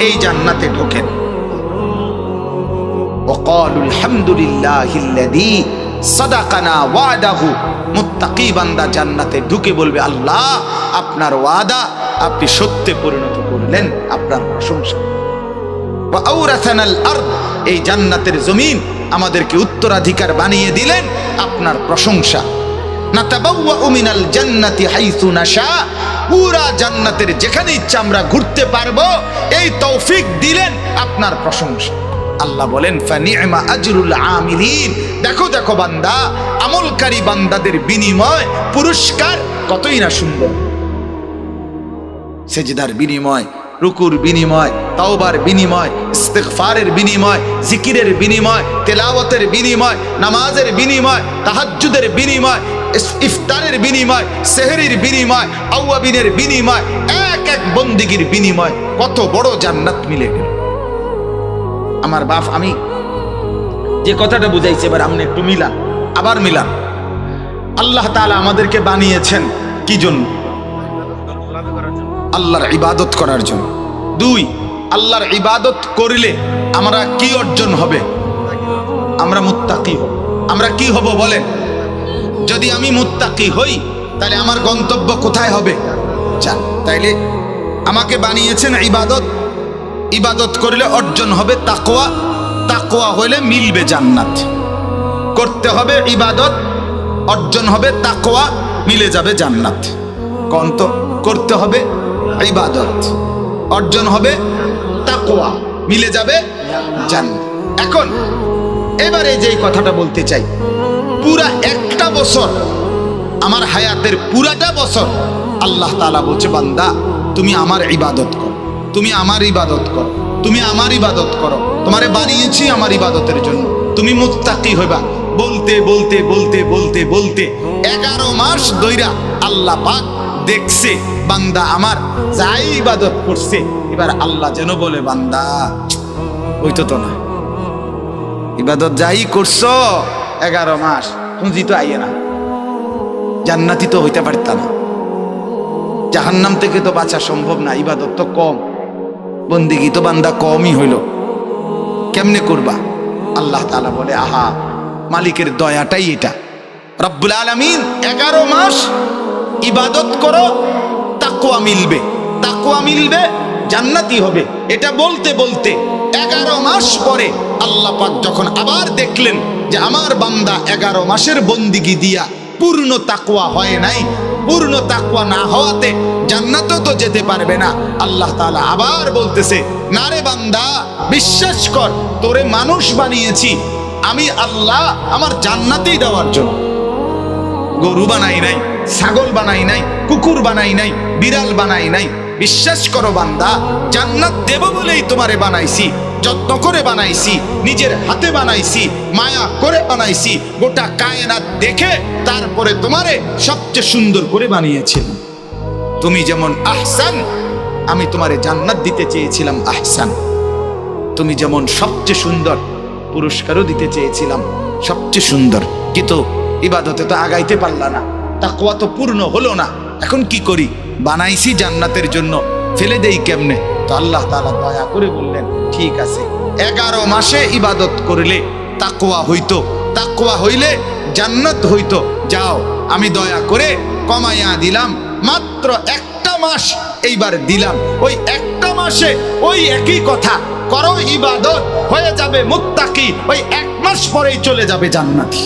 এই জান্নাতে ঢোকেন। ওয়াকালুল হামদুলিল্লাহিল্লাযী সাদাকানা ওয়াদাহু, মুত্তাকি বান্দা জান্নাতে ঢুকে বলবে, আল্লাহ আপনার ওয়াদা আপনি সত্যে পরিণত করলেন, আপনার প্রশংসা। ওয়া আওরাসানাল আরদ, এই জান্নাতের জমিন আমাদেরকে উত্তরাধিকার বানিয়ে দিলেন, আপনার প্রশংসা। নাতাবাওয়াউ মিনাল জান্নাতি হাইসু নাশা, পুরা জান্নাতের যেখানে ইচ্ছা আমরা ঘুরতে পারবো, এই তৌফিক দিলেন, আপনার প্রশংসা। আল্লাহ বলেন, ফানি'মা আজরুল আমিলিন, দেখো দেখো বান্দা, আমলকারী বান্দাদের বিনিময়, পুরস্কার কতই না সুন্দর। সেজদার বিনিময়, রুকুর বিনিময়, তাওবার বিনিময়, ইস্তিগফারের বিনিময়, জিকিরের বিনিময়, তেলাওয়াতের বিনিময়, নামাজের বিনিময়, তাহাজ্জুদের বিনিময়, ইফতারের বিনিময়, সেহরির বিনিময়, আওয়াবিনের বিনিময়, এক এক বন্দিগির বিনিময়, কত বড় জান্নাত মিলে গেল। আমার বাপ, আমি যে কথাটা বুঝাইছি এবার আপনি একটু মিলান, আবার মিলান। আল্লাহ তাআলা আমাদেরকে বানিয়েছেন কি জন্য? আল্লাহর ইবাদত করার জন্য। দুই, আল্লাহর ইবাদত করলে আমরা কি অর্জন হবে? আমরা মুত্তাকি হব। আমরা কি হব বলেন? যদি আমি মুত্তাকি হই তাহলে আমার গন্তব্য কোথায় হবে? তাইলে আমাকে বানিয়েছেন ইবাদত, ইবাদত করলে অর্জন হবে তাকওয়া, তাকওয়া হলে মিলবে জান্নাত। করতে হবে ইবাদত, অর্জন হবে তাকওয়া, মিলে যাবে জান্নাত। কন্ত করতে হবে ইবাদত, অর্জন হবে তাকওয়া, মিলে যাবে জান্নাত। এখন এবারে যে কথাটা বলতে চাই, পুরা একটা বছর, আমার হায়াতের পুরাটা বছর আল্লাহ তাআলা বলছে, বান্দা তুমি আমার ইবাদত করো, তুমি আমার ইবাদত করো, তুমি আমার ইবাদত করো, তোমারে বানিয়েছি আমার ইবাদতের জন্য, তুমি মুত্তাকি হইবা। বলতে বলতে বলতে বলতে বলতে 11 মাস ধইরা আল্লাহ পাক দেখছে বান্দা আমার যাই ইবাদত করছে, এবার আল্লাহ যেন বলে, বান্দা হইতো তো না, ইবাদত যাই করছো 11 মাস পুঁজি তো আইয়ে না, জান্নাতি তো হইতে পারত না, জাহান্নাম থেকে তো বাঁচা সম্ভব না, ইবাদত তো কম, বন্দেগী তো বান্দা কমই হইল, কেমনে করবা? আল্লাহ তাআলা বলে, আহা, মালিকের দয়াটাই এটা। রব্বুল আলামিন 11 মাস ইবাদত করো, তাকওয়া মিলবে, তাকওয়া মিলবে, জান্নাতি হবে। এটা বলতে বলতে 11 মাস পরে আল্লাহ পাক যখন আবার দেখলেন যে আমার বান্দা 11 মাসের বন্দিগি দিয়া পূর্ণ তাকওয়া হয় নাই, পূর্ণ তাকওয়া না হওয়াতে জান্নাতেও তো যেতে পারবে না, আল্লাহ তাআলা আবার বলতেছে, না রে বান্দা, বিশ্বাস কর, তোরে মানুষ বানিয়েছি আমি আল্লাহ আমার জান্নাতেই দেওয়ার জন্য। গরু বানাই নাই, ছাগল বানাই নাই, কুকুর বানাই নাই, বিড়াল বানাই নাই। বিশ্বাস করো বান্দা, জান্নাত দেব বলেই তোমারে বানাইছি, যত্ন করে বানাইছি, নিজের হাতে বানাইছি, মায়া করে বানাইছি, গোটা কায়নাত দেখে তারপরে তোমারে সবচেয়ে সুন্দর করে বানিয়েছিলাম। তুমি যেমন আহসান, আমি তোমারে জান্নাত দিতে চেয়েছিলাম আহসান। তুমি যেমন সবচেয়ে সুন্দর, পুরস্কারও দিতে চেয়েছিলাম সবচেয়ে সুন্দর, কিন্তু ইবাদতে তো আগাইতে পারলা না, তাকওয়া তো পূর্ণ হলো না। এখন কি করি? বানাইছি জান্নাতের জন্য, ফেলে দেই কেমনে? তো আল্লাহ তাআলা দয়া করে বললেন, ঠিক আছে, 11 মাসে ইবাদত করলে তাকওয়া হইতো, তাকওয়া হইলে জান্নাত হইতো, যাও আমি দয়া করে কমাইয়া দিলাম, মাত্র একটা মাস এইবার দিলাম। ওই একটা মাসে ওই একই কথা করো, ইবাদত হয়ে যাবে মুত্তাকি, ওই 1 মাস পরেই চলে যাবে জান্নাতি।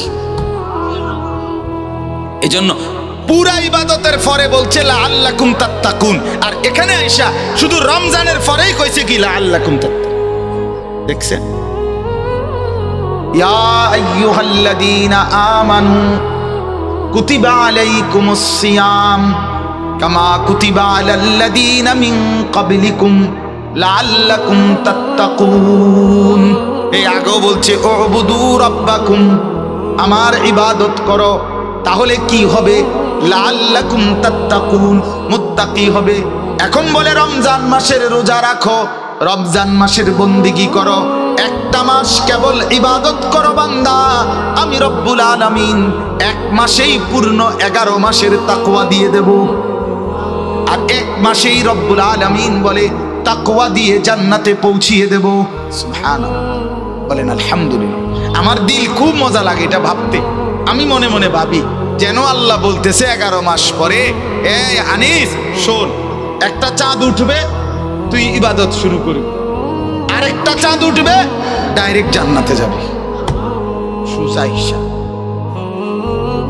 এজন্য পুরা ইবাদতের পরে বলছে লাআল্লাকুম তাত্তাকুন, আর এখানে আইসা শুধু রমজানের পরেই কইছে কি লাআল্লাকুম তাত্তাকুন। দেখছেন, ইয়া আইয়ুহাল্লাযীনা আমানু কুতিবা আলাইকুমুস সিয়াম কামা কুতিবা আলাল্লাযীনা মিন ক্বাবলিকুম লাআল্লাকুম তাত্তাকুন। এই আগেও বলছে উবুদু রাব্বাকুম, আমার ইবাদত করো, তাহলে কি হবে? লাআল্লাকুম তাত্তাকুন, মুত্তাকি হবে। এখন বলে রমজান মাসের রোজা রাখো, রমজান মাসের বন্দেগী করো, একটা মাস কেবল ইবাদত করো বান্দা, আমি রব্বুল আলামিন এক মাসেই পূর্ণ 11 মাসের তাকওয়া দিয়ে দেব। আর এক মাসেই রব্বুল আলামিন বলে তাকওয়া দিয়ে জান্নাতে পৌঁছিয়ে দেব। সুবহানাল্লাহ, বলেন আলহামদুলিল্লাহ। আমার দিল খুব মজা লাগে এটা ভাবতে। আমি মনে মনে ভাবি যেন আল্লাহ বলতেছে 11 মাস পরে, এই আনিস শোন, একটা চাঁদ উঠবে, তুই ইবাদত শুরু করবি, আরেকটা চাঁদ উঠবে, ডাইরেক্ট জান্নাতে যাবি। সোজা হিসাব,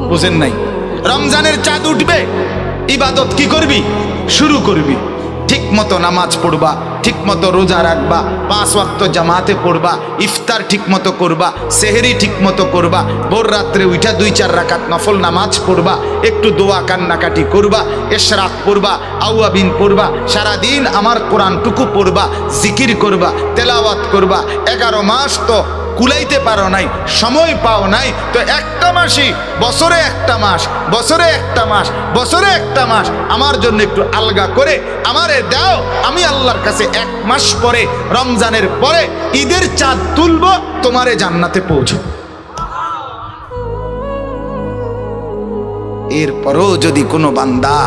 বুঝেন নাই? রমজানের চাঁদ উঠবে, ইবাদত কি করবি? শুরু করবি। ঠিক মতো নামাজ পড়বা, ঠিক মতো রোজা রাখবা, 5 ওয়াক্ত জামাতে পড়বা, ইফতার ঠিক মতো করবা, সেহরি ঠিক মতো করবা, ভোর রাত্রে উঠা 2-4 রাকাত নফল নামাজ পড়বা, একটু দোয়া কান্নাকাটি করবা, ইশরাক পড়বা, আওয়াবিন পড়বা, সারাদিন আমার কোরআনটুকু পড়বা, জিকির করবা, তেলাওয়াত করবা। 11 মাস তো কুলাইতে পারো নাই, সময় পাও নাই, তো একটা মাসই, বছরে একটা মাস, বছরে একটা মাস, বছরে একটা মাস আমার জন্য একটু আলগা করে আমারে দাও। আমি আল্লাহর কাছে 1 মাস পরে, রমজানের পরে ঈদের চাঁদ তুলবো, তোমারে জান্নাতে পৌঁছো। এরপরও যদি কোনো বান্দা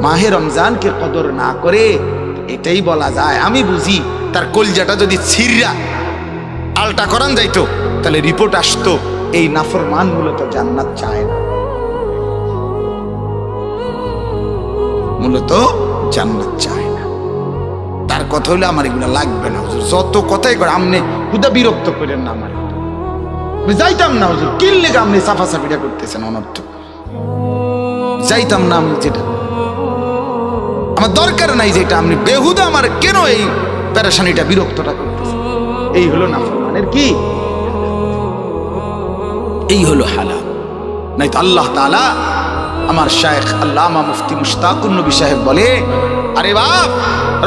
মাহে রমজানকে কদর না করে, এটাই বলা যায়, আমি বুঝি তার কলজাটা যদি ছিঁড়া আলটা করান যাইতো, তাহলে রিপোর্ট আসতো এই নাফরমান মূলত জান্নাত চায় না, মূলত জান্নাত চায় না। তার কথা হইলে আমার এগুলো লাগবে না হুজুর, যত কথাই করে আমনে খুদা বিরক্ত করেন না আমার, যাইতাম না হুজুর, কিনলে আপনি সাফাসাফিটা করতেছেন অনর্থ, যাইতাম না আমি, যেটা আমার দরকার নাই, যেটা আপনি বেহুদা আমার কেন এই পেরেশানিটা বিরক্তটা করতেছেন। এই হলো নাফরমানের কি, এই হলো হালাল। নাই তো আল্লাহ তাআলা, আমার শায়েখ আল্লামা মুফতি মুশতাকুর নবী সাহেব বলে, আরে বাপ,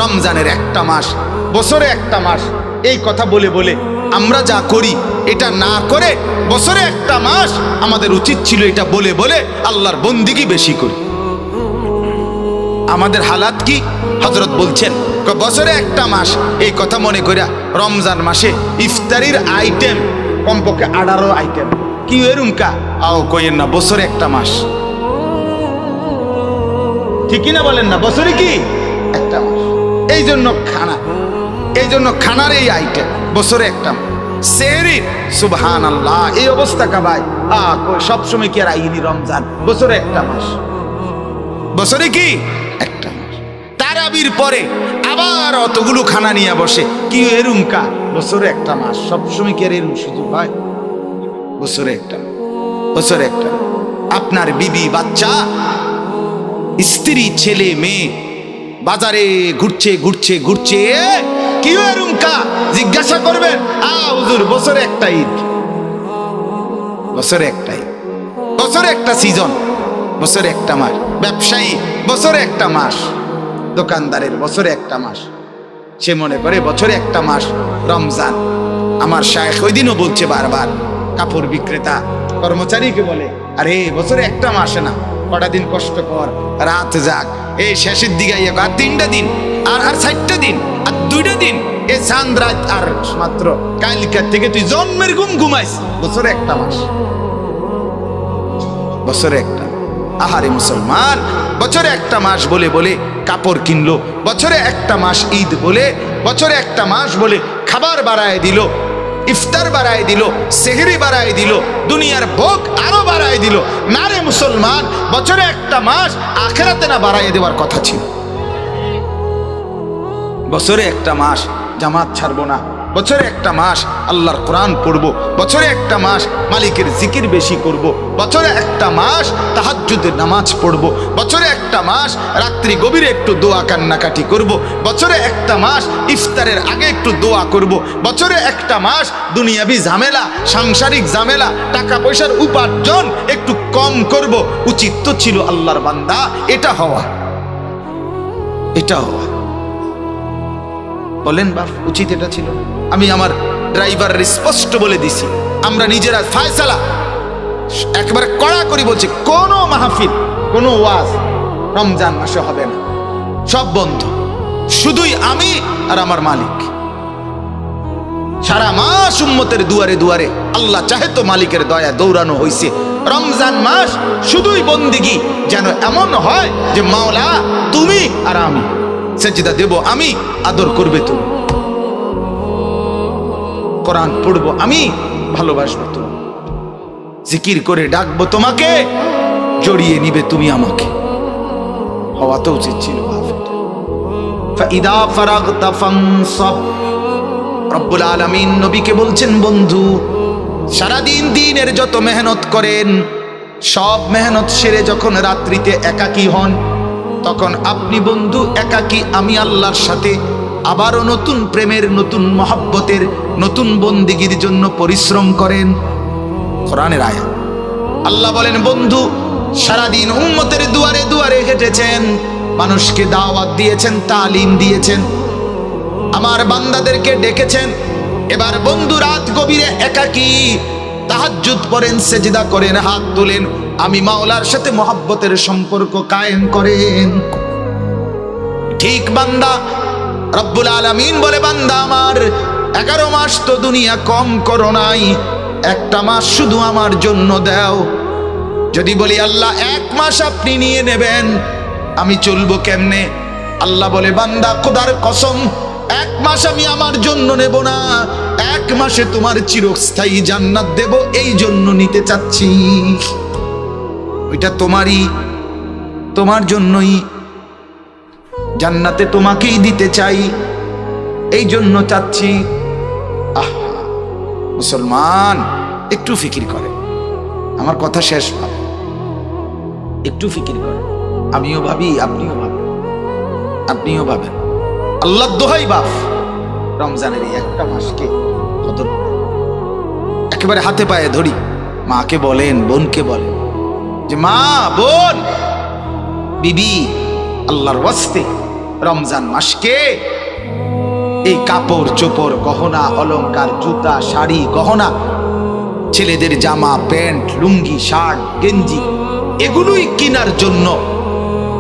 রমজানের একটা মাস, বছরে একটা মাস, এই কথা বলে বলে আমরা যা করি এটা না করে বছরে একটা মাস আমাদের উচিত ছিল এটা বলে বলে আল্লাহর বন্দিগি বেশি করি। আমাদের হালাত কি? হযরত বলছেন বছরে একটা মাস, এই কথা মনে করিয়া রমজান মাসে ইফতারির আইটেম কমপক্ষে 18 আইটেম, কি এরুমকা আও কইেন না, বছরে একটা মাস, ঠিকই না বলেন না? বছরে কি একটা মাস, এই জন্য খানা, এই জন্য খানার এই আইটেম বছরে একটা মাস। সেহরি, সুবহানাল্লাহ, এই অবস্থা কা ভাই, সবসময় কি আর আইনি রমজান? বছরে একটা মাস, বছরে কি একটা মাস। তারাবির পরে আবার অতগুলো খানা নিয়ে বসে, কি এরুম কা? বছরে একটা মাস, সবসময় কি আর এরুম সুযোগ হয়? বছরে একটা, বছরে একটা। আপনার বিবি বাচ্চা স্ত্রী ছেলে মেয়ে বাজারে ঘুরছে ঘুরছে ঘুরছে, কি এরুম কা? জিজ্ঞাসা করবেন, হুজুর বছরে একটা ঈদ, বছরে একটা ঈদ, বছরে একটা সিজন, বছরে একটা মাস, ব্যবসায়ী বছরে একটা মাস, দোকানদারের বছরে একটা মাস, সে মনে করে বছরে একটা মাস রমজান। আমার শায়েখ ওই দিনও বলছে বারবার, কাপড় বিক্রেতা কর্মচারীকে বলে, আরে বছরে একটা মাস না, কটা দিন কষ্ট কর, রাত যাক, এই শেষের দিকে আর 3টা দিন, আর 4টা দিন, আর 2টা দিন, এ চাঁদ রাত, আর মাত্র কালকার থেকে তুই জন্মের ঘুম ঘুমাইস। বছরে একটা মাস, বছরে একটা। আহারে মুসলমান, বছরে একটা মাস বলে বলে কাপড় কিনলো, বছরে একটা মাস ঈদ বলে, বছরে একটা মাস বলে খাবার বাড়ায় দিল, ইফতার বাড়ায় দিল, সেহরি বাড়ায় দিল, দুনিয়ার ভোগ আরো বাড়ায় দিল। না রে মুসলমান, বছরে একটা মাস আখিরাতে না বাড়ায় দেওয়ার কথা ছিল। বছরে একটা মাস জামাত ছাড়বো না, বছরে একটা মাস আল্লাহর কোরআন পড়বো, বছরে একটা মাস মালিকের জিকির বেশি করব, বছরে একটা মাস তাহাজ্জুদের নামাজ পড়বো, বছরে একটা মাস রাত্রি গভীরে একটু দোয়া কান্নাকাটি করব, বছরে একটা মাস ইফতারের আগে একটু দোয়া করব, বছরে একটা মাস দুনিয়াবি ঝামেলা, সাংসারিক ঝামেলা, টাকা পয়সার উপার্জন একটু কম করব। উচিত তো ছিল আল্লাহর বান্দা এটা হওয়া, এটা হওয়া। বলেন বাপ, উচিত এটা ছিল? আমি আমার ড্রাইভারের স্পষ্ট বলে দিছি, আমরা নিজেরা ফায়সালা একেবারে কড়াকড়ি বলছি, কোনো মাহফিল, কোনো ওয়াজ রমজান মাসে হবে না, সব বন্ধ, শুধুই আমি আর আমার মালিক। সারা মাস উম্মতের দুয়ারে দুয়ারে আল্লাহ চাহে তো মালিকের দয়া দৌড়ানো হইছে। রমজান মাস শুধুই বন্দিগি, যেন এমন হয় যে মাওলা তুমি আর আমি, সেজদা দেব আমি, আদর করবে তুমি, কোরআন পড়বো আমি, ভালোবাসবো তুমি, জিকির করে ডাকবো তোমাকে, জড়িয়ে নিবে তুমি আমাকে। হওয়া তো উচিত ছিল। ফাইদা ফারাগতা ফানসাব, রব্বুল আলামিন নবীকে বলছেন, বন্ধু সারাদিন দিনের যত মেহনত করেন, সব মেহনত সেরে যখন রাত্রিতে একাকী হন, তখন আপনি বন্ধু একাকী, আমি আল্লাহর সাথে আবারও নতুন প্রেমের, নতুন মহব্বতের, নতুন বন্দিগির জন্য পরিশ্রম করেন। কোরআনের আয়াত। আল্লাহ বলেন, বন্ধু সারাদিন উম্মতের দুয়ারে দুয়ারে হেঁটেছেন, মানুষকে দাওয়াত দিয়েছেন, তালিম দিয়েছেন, আমার বান্দাদেরকে ডেকেছেন। এবার বন্ধু রাত গভীরে একাকী তাহাজ্জুদ পড়েন, সেজদা করেন, হাত তোলেন, আমি মাওলার সাথে মহব্বতের সম্পর্ক কায়েম করেন। ঠিক বান্দা, রব্বুল আলামিন বলে, বান্দা আমার 11 মাস তো দুনিয়া কম করো নাই, একটা মাস শুধু আমার জন্য দাও। যদি বলি আল্লাহ 1 মাস আপনি নিয়ে নেবেন, আমি চলবো কেমনে? আল্লাহ বলে, বান্দা খোদার কসম, 1 মাস আমি আমার জন্য নেব না, 1 মাসে তোমার চিরস্থায়ী জান্নাত দেব, এই জন্য নিতে চাচ্ছি। ওইটা তোমারই, তোমার জন্যই, জান্নাতে তোমাকেই দিতে চাই, এই জন্য চাচ্ছি। আহ মুসলমান, একটু ফিকির করে, আমার কথা শেষ ভাবে, একটু ফিকির করে। আমিও ভাবি, আপনিও ভাবেন, আপনিও ভাবেন। আল্লাহ দোহাই বাপ, রমজানের এই একটা মাসকে কদর করে একেবারে হাতে পায়ে ধরি। মাকে বলেন, বোনকে বলেন যে মা, বোন, বিবি, আল্লাহর ওয়াস্তে রমজান মাসকে এই কাপড় চোপড়, গহনা অলংকার, জুতা, শাড়ি, গহনা, ছেলেদের জামা, প্যান্ট, লুঙ্গি, শার্ট, গেঞ্জি, এগুলোই কেনার জন্য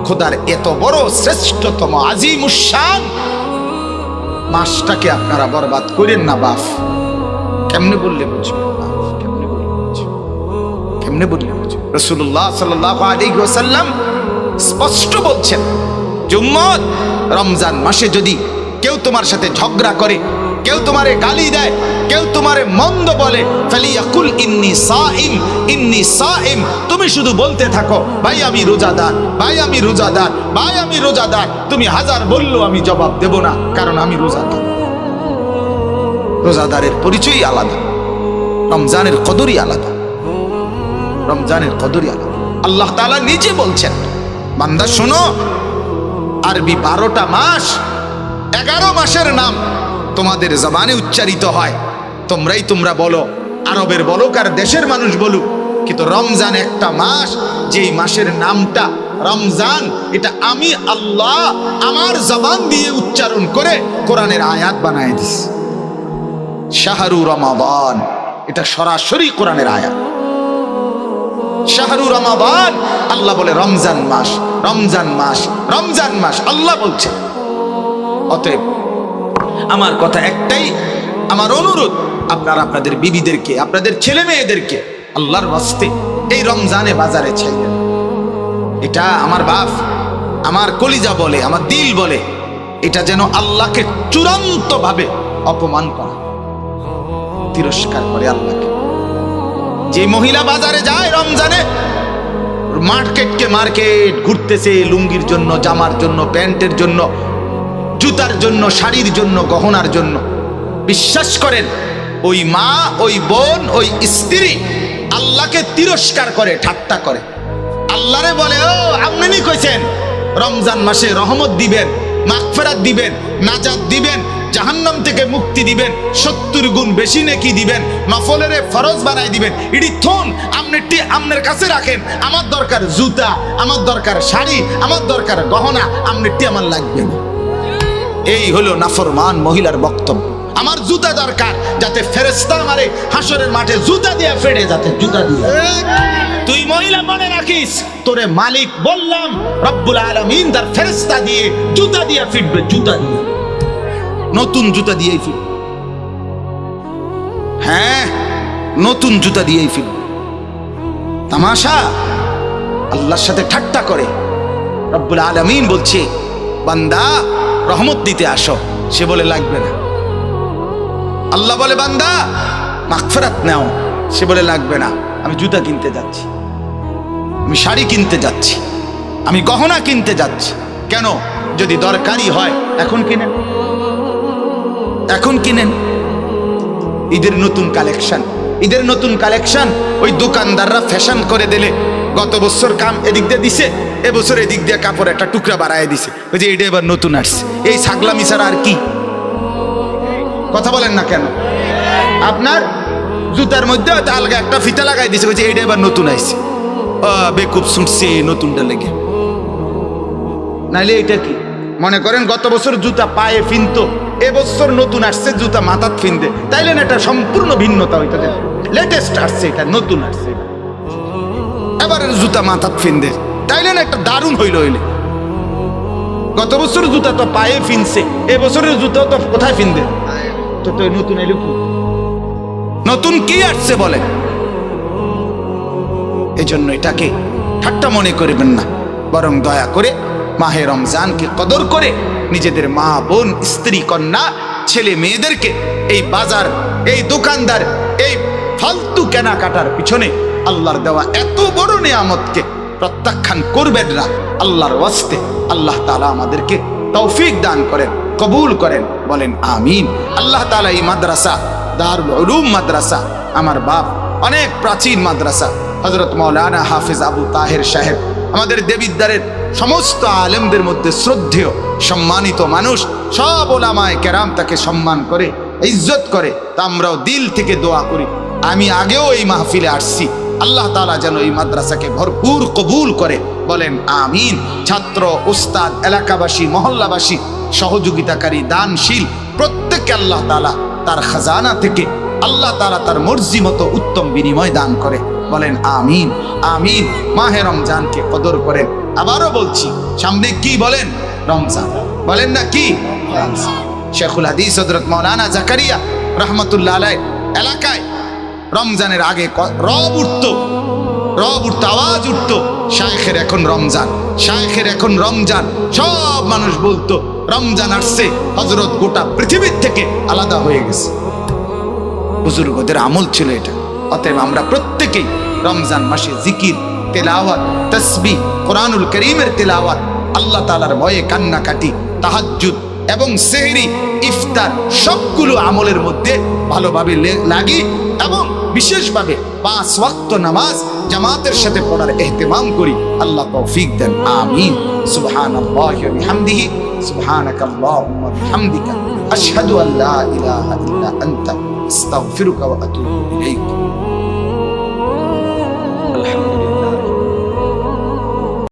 খোদার এত বড় শ্রেষ্ঠতম আজিমুশান মাসটাকে আপনারা বরবাদ করেন না বাপ। কেমনে বললে বুঝবেন? কেমনে বললে বুঝবেন? কেমনে বললে বুঝবেন? রাসূলুল্লাহ সাল্লাল্লাহু আলাইহি ওয়াসাল্লাম স্পষ্ট বলছেন, উম্মত রমজান মাসে যদি কেউ তোমার সাথে ঝগড়া করে, কেউ তোমারে গালি দেয়, কেউ তোমারে মন্দ বলে, ফালিয়াকুল ইন্নী সাইম, ইন্নী সাইম, তুমি শুধু বলতে থাকো, ভাই আমি রোজাদার, ভাই আমি রোজাদার, ভাই আমি রোজাদার। তুমি হাজার বললেও আমি জবাব দেব না, কারণ আমি রোজাদার। রোজাদারের পরিচয়ই আলাদা, রমজানের কদরই আলাদা, রমজানের কদরই আলাদা। আল্লাহ তাআলা নিজে বলছেন, বান্দা শোনো, আরবি 12টা মাস, 11 মাসের নাম তোমাদের জবানে উচ্চারিত হয়, তোমরা বলো, আরবের বলুক আর দেশের মানুষ বলুক, কিন্তু রমজান একটা মাস, যেই মাসের নামটা রমজান, এটা আমি আল্লাহ আমার জবান দিয়ে উচ্চারণ করে কোরআনের আয়াত বানায় দিছি। শাহরু রমাদান, এটা সরাসরি কোরআনের আয়াত। শাহরু রমাদান, আল্লাহ বলে রমজান মাস, রমজান মাস, রমজান মাস, আল্লাহ বলছে। অতএব আমার কথা একটাই, আমার অনুরোধ, আপনারা আপনাদের বিবিদেরকে, আপনাদের ছেলে মেয়েদেরকে আল্লাহর ওয়াস্তে এই রমজানে বাজারে ছাইলেন। এটা আমার বাপ, আমার কলিজা বলে, আমার দিল বলে, এটা যেন আল্লাহকে চূড়ান্ত ভাবে অপমান করা, তিরস্কার করে আল্লাহকে। যে মহিলা বাজারে যায় রমজানে, মার্কেটকে মার্কেট ঘুরতেছে, লুঙ্গির জন্য, জামার জন্য, প্যান্টের জন্য, জুতার জন্য, শাড়ির জন্য, গহনার জন্য, বিশ্বাস করেন ওই মা, ওই বোন, ওই স্ত্রী আল্লাহকে তিরস্কার করে, ঠাট্টা করে। আল্লাহরে বলে, ও আপনি কইছেন রমজান মাসে রহমত দিবেন, মাগফিরাত দিবেন, নাজাত দিবেন, জাহান্নাম থেকে মুক্তি দিবেন, 70 গুণ বেশি নেকি দিবেন, নফলের ফরজ বানাই দিবেন। ইডি থন আপনি আপনার কাছে রাখেন, আমার দরকার জুতা, আমার দরকার শাড়ি, আমার দরকার গহনা, আপনি আমার লাগবে না। এই হলো নাফরমান মহিলার বক্তব্য। আমার জুতা দরকার, যাতে ফেরেশতা আমারে হাসরের মাঠে জুতা দিয়ে ফেড়ে, যাতে জুতা দিয়ে। তুই মহিলা মনে রাখিস, তোরে মালিক বললাম রব্বুল আলামিন তার ফেরেশতা দিয়ে জুতা দিয়ে ফিরবে, জুতা দিয়ে, নতুন জুতা দিয়েই ফিরবে। হ্যাঁ, নতুন জুতা দিয়েই ফিরবে। তামাশা, আল্লাহর সাথে ঠাট্টা করে। রব্বুল আলামিন বলছে, বান্দা রহমত দিতে আসো। সে বলে লাগবে না। আল্লাহ বলে, বান্দা মাগফিরাত নাও। সে বলে লাগবে না, আমি জুতা কিনতে যাচ্ছি, আমি শাড়ি কিনতে যাচ্ছি, আমি গহনা কিনতে যাচ্ছি। কেন? যদি দরকারি হয় এখন কিনেন, এখন কিনেন। ঈদের নতুন কালেকশন, ঈদের নতুন কালেকশন। ওই দোকানদাররা ফ্যাশন করে দিলে, গত বছর কাম এদিক দিয়ে দিছে, এবছর এদিক দিয়ে কাপড় একটা টুকরা বাড়ায় দিছে, ওই যে এটা এবার নতুন আসছে। এই ছাগলামি ছাড়া আর কি? কথা বলেন না কেন? আপনার জুতার মধ্যে আলগা একটা ফিতা লাগাই দিছে, ওই যে এটা এবার নতুন আইছে। বেকুব শুনছে নতুনটা লেগে। নাইলে এটা কি মনে করেন, গত বছর জুতা পায়ে ফিনতো, এবছর নতুন আসছে জুতা মাথাত ফিনতে, তাইলে না এটা সম্পূর্ণ ভিন্নতা হইতো। লেটেস্ট আসছে, এটা নতুন আসছে, এবার জুতা মাথাত ফিনতে, তাইলে না একটা দারুণ হইল। হইলে গত বছর জুতা তো পায়ে ফিনছে, এবছরের জুতা তো কোথায় ফিনতে? তো তো নতুন এলো কি? নতুন কি আসছে বলেন? এই জন্য এটাকে ঠাট্টা মনে করবেন না, বরং দয়া করে মাহে রমজানকে কদর করে নিজেদের মা বোন স্ত্রী কন্যা ছেলে মেয়েদেরকে এই বাজার, এই দোকানদার, এই ফালতু কেনাকাটার পিছনে আল্লাহর দেওয়া এত বড় নিয়ামতকে প্রত্যাখ্যান করবেন না। আল্লাহর ওয়াস্তে আল্লাহ তাআলা আমাদেরকে তৌফিক দান করেন, কবুল করেন, বলেন আমিন। আল্লাহ তাআলা এই মাদ্রাসা, দারুল উলুম মাদ্রাসা, আমার বাপ অনেক প্রাচীন মাদ্রাসা, হযরত মাওলানা হাফেজ আবু তাহের সাহেব, আমাদের দেবিদ্বারের সমস্ত আলেমদের মধ্যে শ্রদ্ধেয় সম্মানিত মানুষ, সব ওলামায়ে কেরাম তাকে সম্মান করে, ইজ্জত করে। তা আমরাও দিল থেকে দোয়া করি। আমি আগেও এই মাহফিলে আসছি, আল্লাহ তাআলা যেন এই মাদ্রাসাকে ভরপুর কবুল করে, বলেন আমিন। ছাত্র, উস্তাদ, এলাকাবাসী, মহল্লাবাসী, সহযোগিতাকারী, দানশীল প্রত্যেককে আল্লাহ তাআলা তার খাজানা থেকে আল্লাহ তাআলা তার মর্জি মতো উত্তম বিনিময় দান করে, বলেন আমিন আমিন। মাহে রমজানকে কদর করেন। আবারও বলছি, সামনে কি বলেন? রমজান, বলেন না কি? শেখুল হাদিস হযরত মাওলানা জাকারিয়া রাহমাতুল্লাহ আলাইহি এলাকায় রমজানের আগে রব উঠতো, আওয়াজ উঠতো, শায়েখের এখন রমজান, শায়েখের এখন রমজান। সব মানুষ বলতো রমজান আসছে, হযরত গোটা পৃথিবীর থেকে আলাদা হয়ে গেছে। বুজুর্গদের আমল ছিল এটা। অতএব আমরা প্রত্যেকেই রমজান মাসে জিকির, তেলাওয়াত, তাসবিহ, কোরআনুল কারীমের তেলাওয়াত, আল্লাহ তাআলার ভয়ে কান্নাকাটি, তাহাজ্জুদ এবং সেহরি, ইফতার সবগুলো আমলের মধ্যে ভালোভাবে লাগি এবং বিশেষভাবে 5 ওয়াক্ত নামাজ জামাতের সাথে পড়ার ইহতিমাম করি। আল্লাহ তৌফিক দেন, আমিন। সুবহানাল্লাহি ওয়া বিহামদিহি, সুবহানাকাল্লাহুম্মা বিহামদিকা, আশহাদু আল্লা ইলাহা ইল্লা আনতা, আস্তাগফিরুকা ওয়া আতুবু ইলাইক।